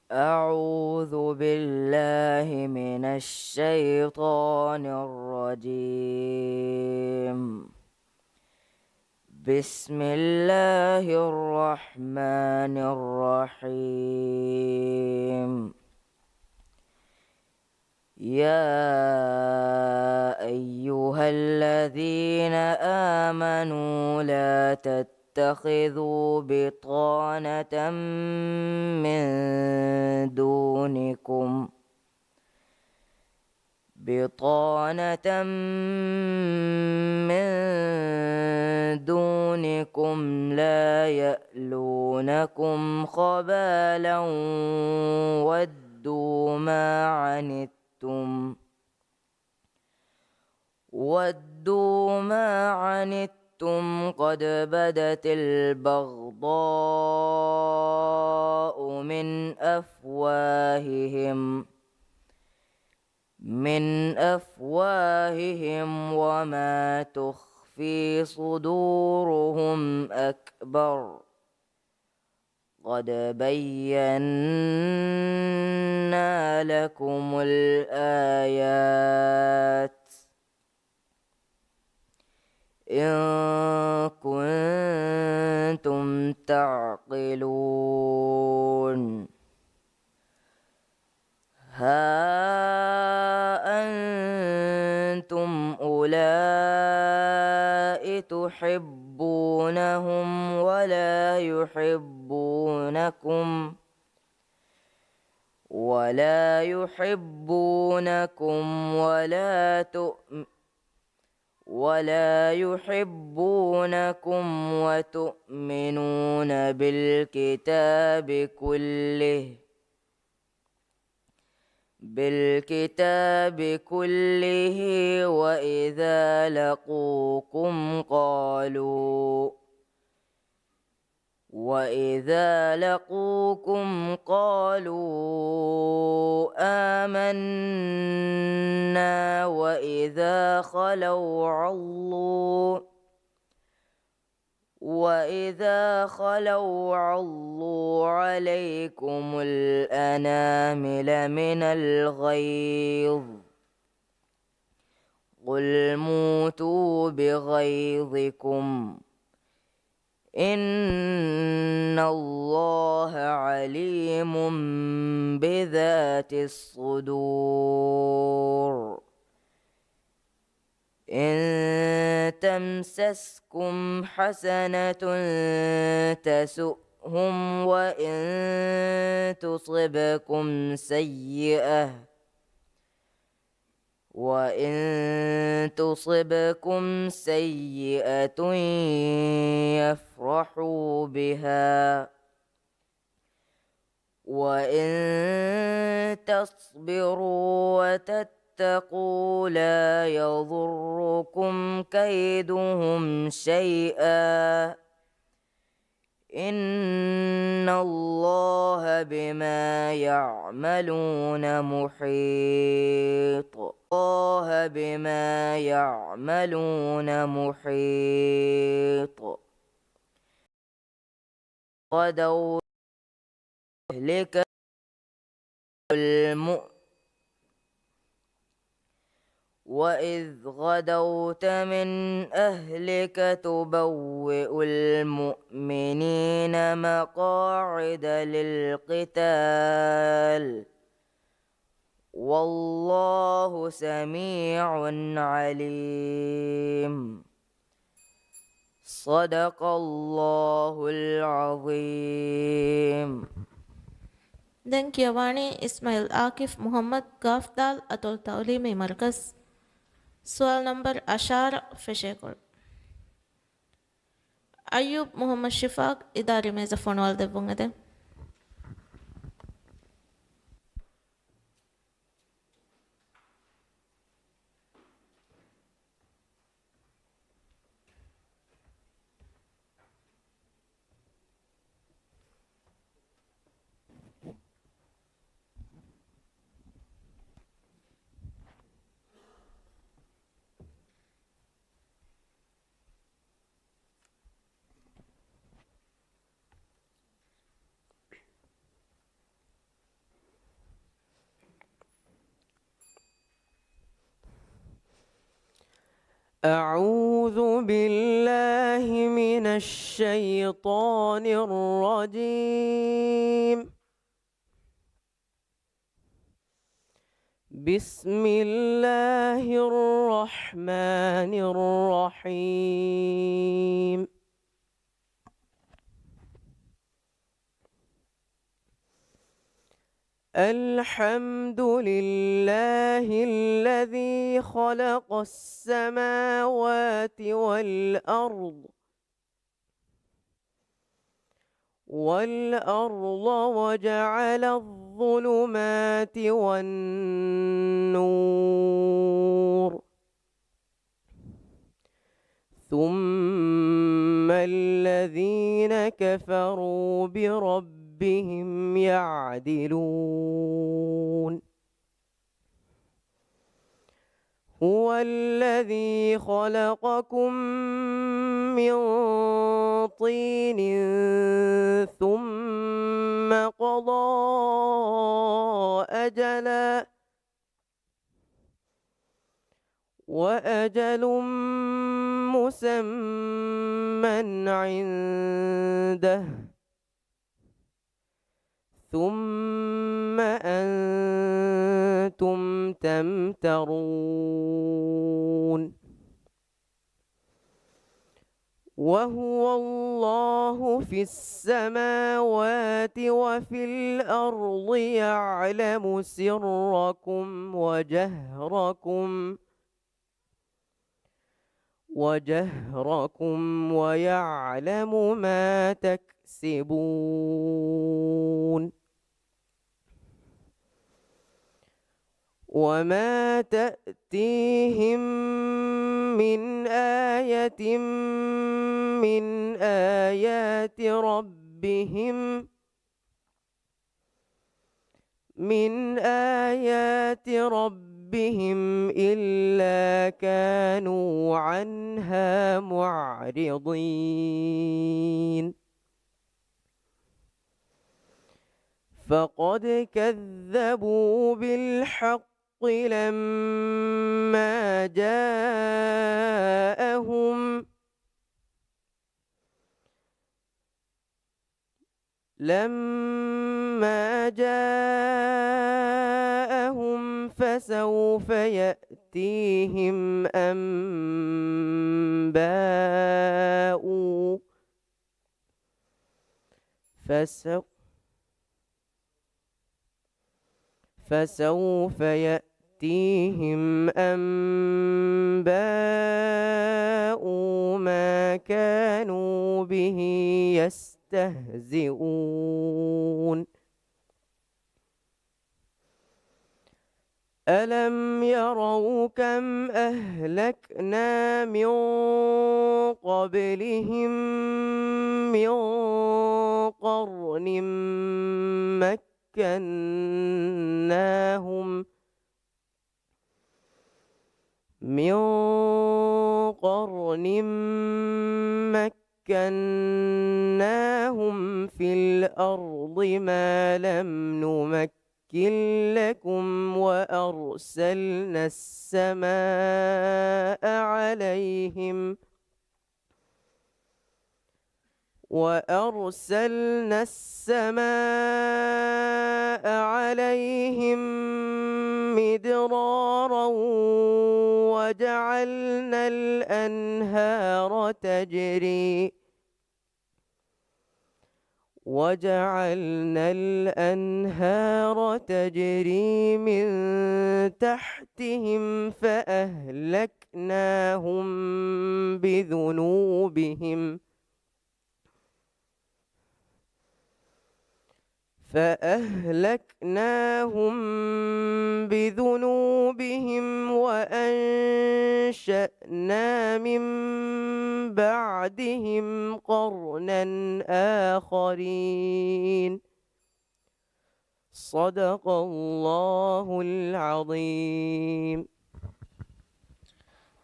أعوذ بالله من الشيطان الرجيم. بسم الله الرحمن الرحيم. يا أيها الذين آمنوا لا تتخذوا بطانة من دونكم لا يألونكم خبالا ودوا ما عنتم قد بدت البغضاء من أفواههم وما تخفي صدورهم أكبر. قد بينا لكم الآيات إن كنتم تعقلون. ها أنتم أولئك تحبونهم ولا يحبونكم وتؤمنون بالكتاب كله وإذا لقوكم قالوا آمنا وإذا خلوا عضوا عليكم الأنامل من الغيظ. قل موتوا بغيظكم إن الله عليم بذات الصدور إن تمسسكم حسنة تسؤهم وإن تصبكم سيئة يفرحوا بها وإن تصبروا وتتقوا لا يضركم كيدهم شيئا إن الله بما يعملون محيط غدوا أهلك وإذ غدوت من أهلك تبوئ المؤمنين مقاعد للقتال والله سميع عليم صدق الله العظيم. Denkyawani Ismail Akif Muhammad Kafdal Atul Taulimi Markaz. Soal number 10 Feshekul. Ayub Muhammad Shifaq Idari में ज़फ़ोन वाले बुंगदे. أعوذ بالله من الشيطان الرجيم. بسم الله الرحمن الرحيم. الحمد لله الذي خلق السماوات والأرض وجعل الظلمات والنور ثم الذين كفروا بربهم يعدلون. هو الذي خلقكم من طين ثم قضى أجلا وأجل مسمى عنده ثم أنتم تمترون. وهو الله في السماوات وفي الأرض يعلم سركم وجهركم ويعلم ما تكسبون. وما تأتيهم من آية من آيات ربهم إلا كانوا عنها معرضين. فقد كذبوا بالحق لما جاءهم لما جاءهم فسوف يأتيهم أنباء فسوف يأتيهم أنباء ما كانوا به يستهزئون ألم يروا كم أهلكنا من قبلهم من قرن مكناهم في الأرض ما لم نمكن لكم وأرسلنا السماء عليهم مدرارا وجعلنا الأنهار تجري من تحتهم فأهلكناهم بذنوبهم وأنشأنا من بعدهم قرنا آخرين صدق الله العظيم.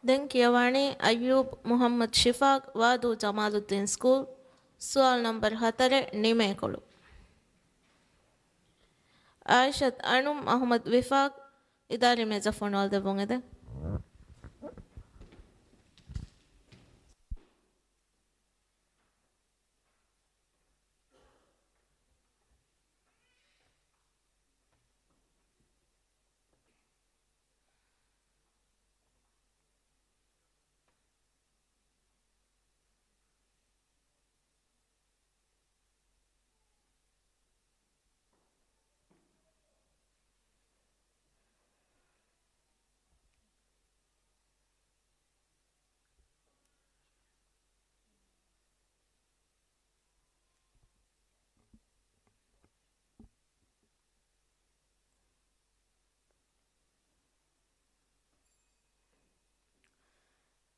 Denkiawani Ayub Muhammad Shifaq Wadu Jamaluddin School Sual number 10 Nimekolu Aishat Anum Ahmad Wifaq Idari Mezafon all the Bungede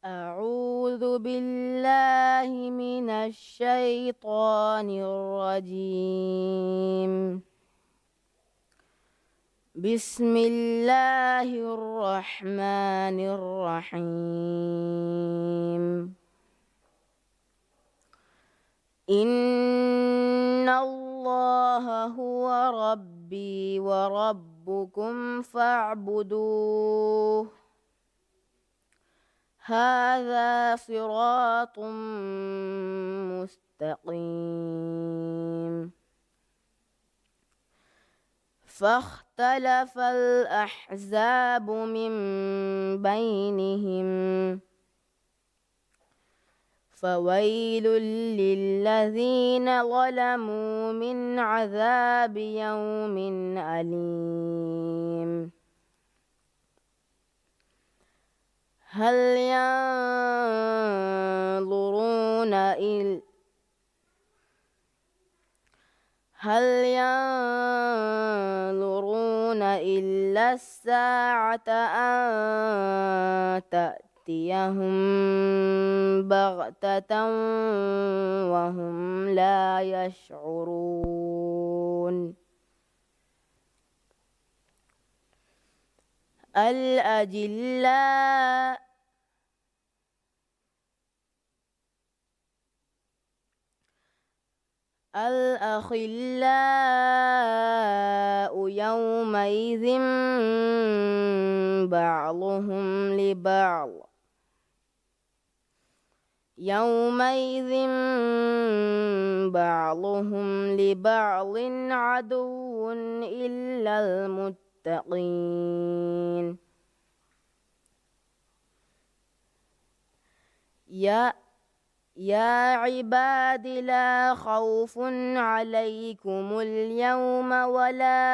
أعوذ بالله من الشيطان الرجيم. بسم الله الرحمن الرحيم. إن الله هو ربي وربكم فاعبدوه هذا صراط مستقيم. فاختلف الأحزاب من بينهم فويل للذين ظلموا من عذاب يوم أليم. هل ينظرون إلا الساعة أن تأتيهم بغتة وهم لا يشعرون. الأخلاء يومئذ بعضهم لبعض يومئذ بعضهم لبعض عدو إلا المتقين يا عباد لا خوف عليكم اليوم ولا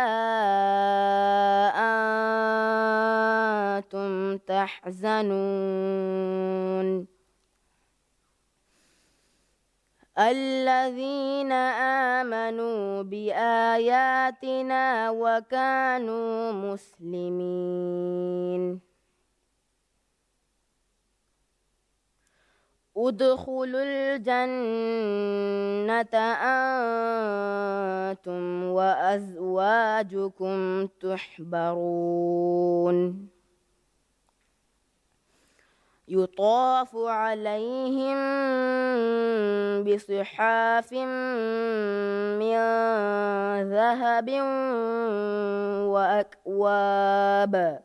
أنتم تحزنون الذين آمنوا بآياتنا وكانوا مسلمين ادخلوا الجنة أنتم وأزواجكم تحبرون يطاف عليهم بصحاف من ذهب وأكواب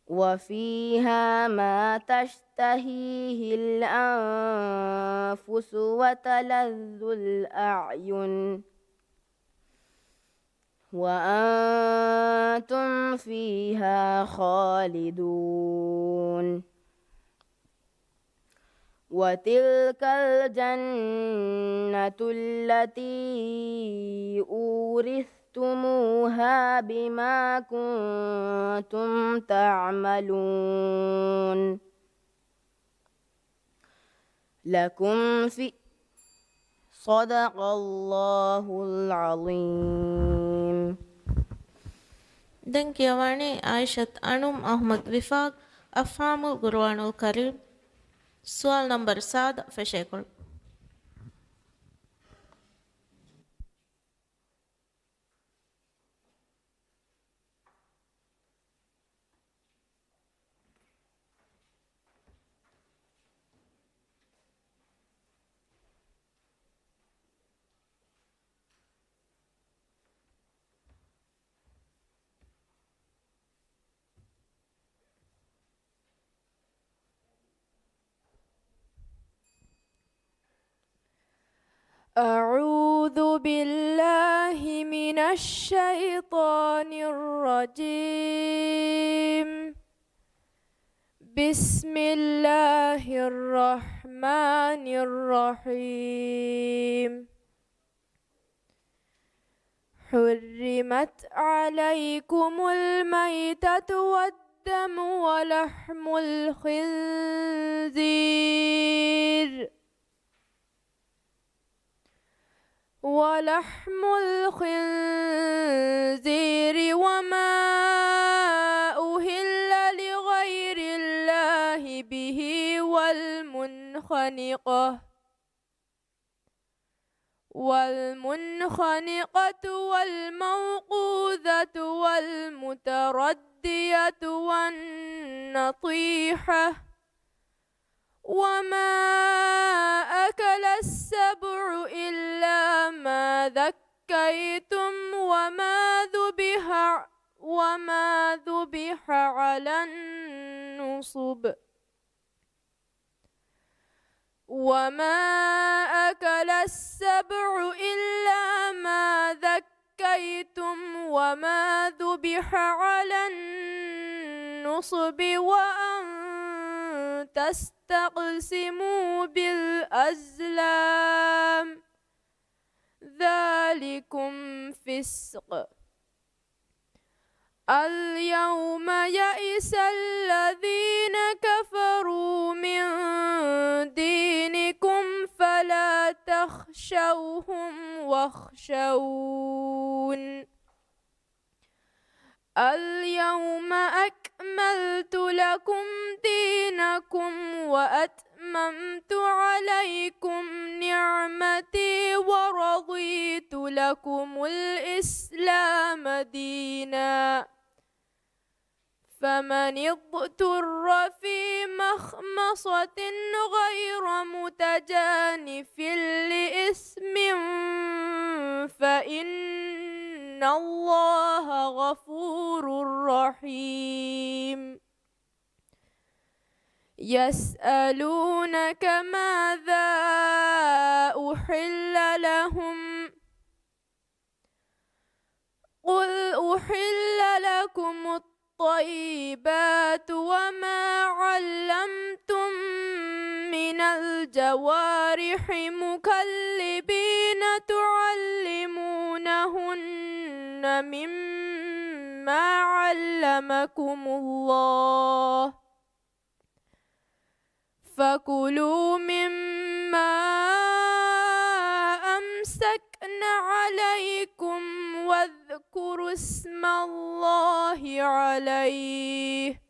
وفيها ما تشتهيه الأنفس وتلذ الأعين وأنتم فيها خالدون وتلك الجنة التي أورثتموها بما كنتم تعملون لكم في صدق الله العظيم. Den Giovanni Aishat Anum Ahmad Wifaq Afhamul Quranul Karim. Soal number 7 فشيكل. أعوذ بالله من الشيطان الرجيم. بسم الله الرحمن الرحيم. حرمت عليكم الميتة والدم ولحم الخنزير وما أهل لغير الله به والمنخنقة والموقوذة والمتردية والنطيحة وما أكل السبع إلا ما ذكيتم وما ذبح على النصب وما أكل السبع إلا ما ذكيتم وما ذبح على النصب وأن تستقسموا بالأزلام ذلكم فسق. اليوم يئس الذين كفروا من دينكم فلا تخشوهم واخشون. اليوم أكملت لكم دينكم وأتممت عليكم نعمتي ورضيت لكم الإسلام دينا. فمن اضطر في مخمصة غير متجانف لإثم فإن الله غفور رحيم. يسألونك ماذا أحل لهم قل أحل لكم الطيبات وما علمتم من الجوارح مكلبين تعلمونهن مما علمكم الله فكلوا مما أمسكن عليكم واذكروا اسم الله عليه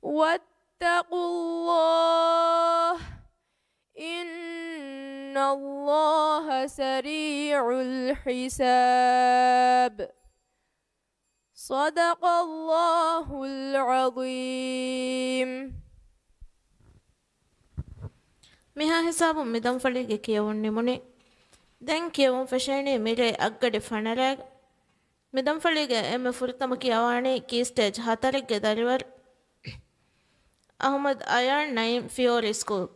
واتقوا الله إن الله سريع الحساب صدق الله العظيم ಮಿಹಾ ಹಿಸಾಬು ಮಿದಂ ಫಳಿಗೆ ಕಿಯವುನ್ ನಿಮುನಿ ದೆನ್ ಕಿಯವುನ್ ಫೆಶೇಣಿ ಮಿರೆ ಅಗ್ಗಡಿ ಫಣರಾಗ ಮಿದಂ ಫಳಿಗೆ ಎಮ್ಮೆ ಫುರ್ತಮ ಕಿಯವಾಣಿ ಕೀ ಸ್ಟೇಜ್ 4ಗೆ ದರಿವರ್ ಅಹಮದ್ ಅಯಾನ್ ನೈಮ್ ಫಿಯೋರಿ ಸ್ಕೂಲ್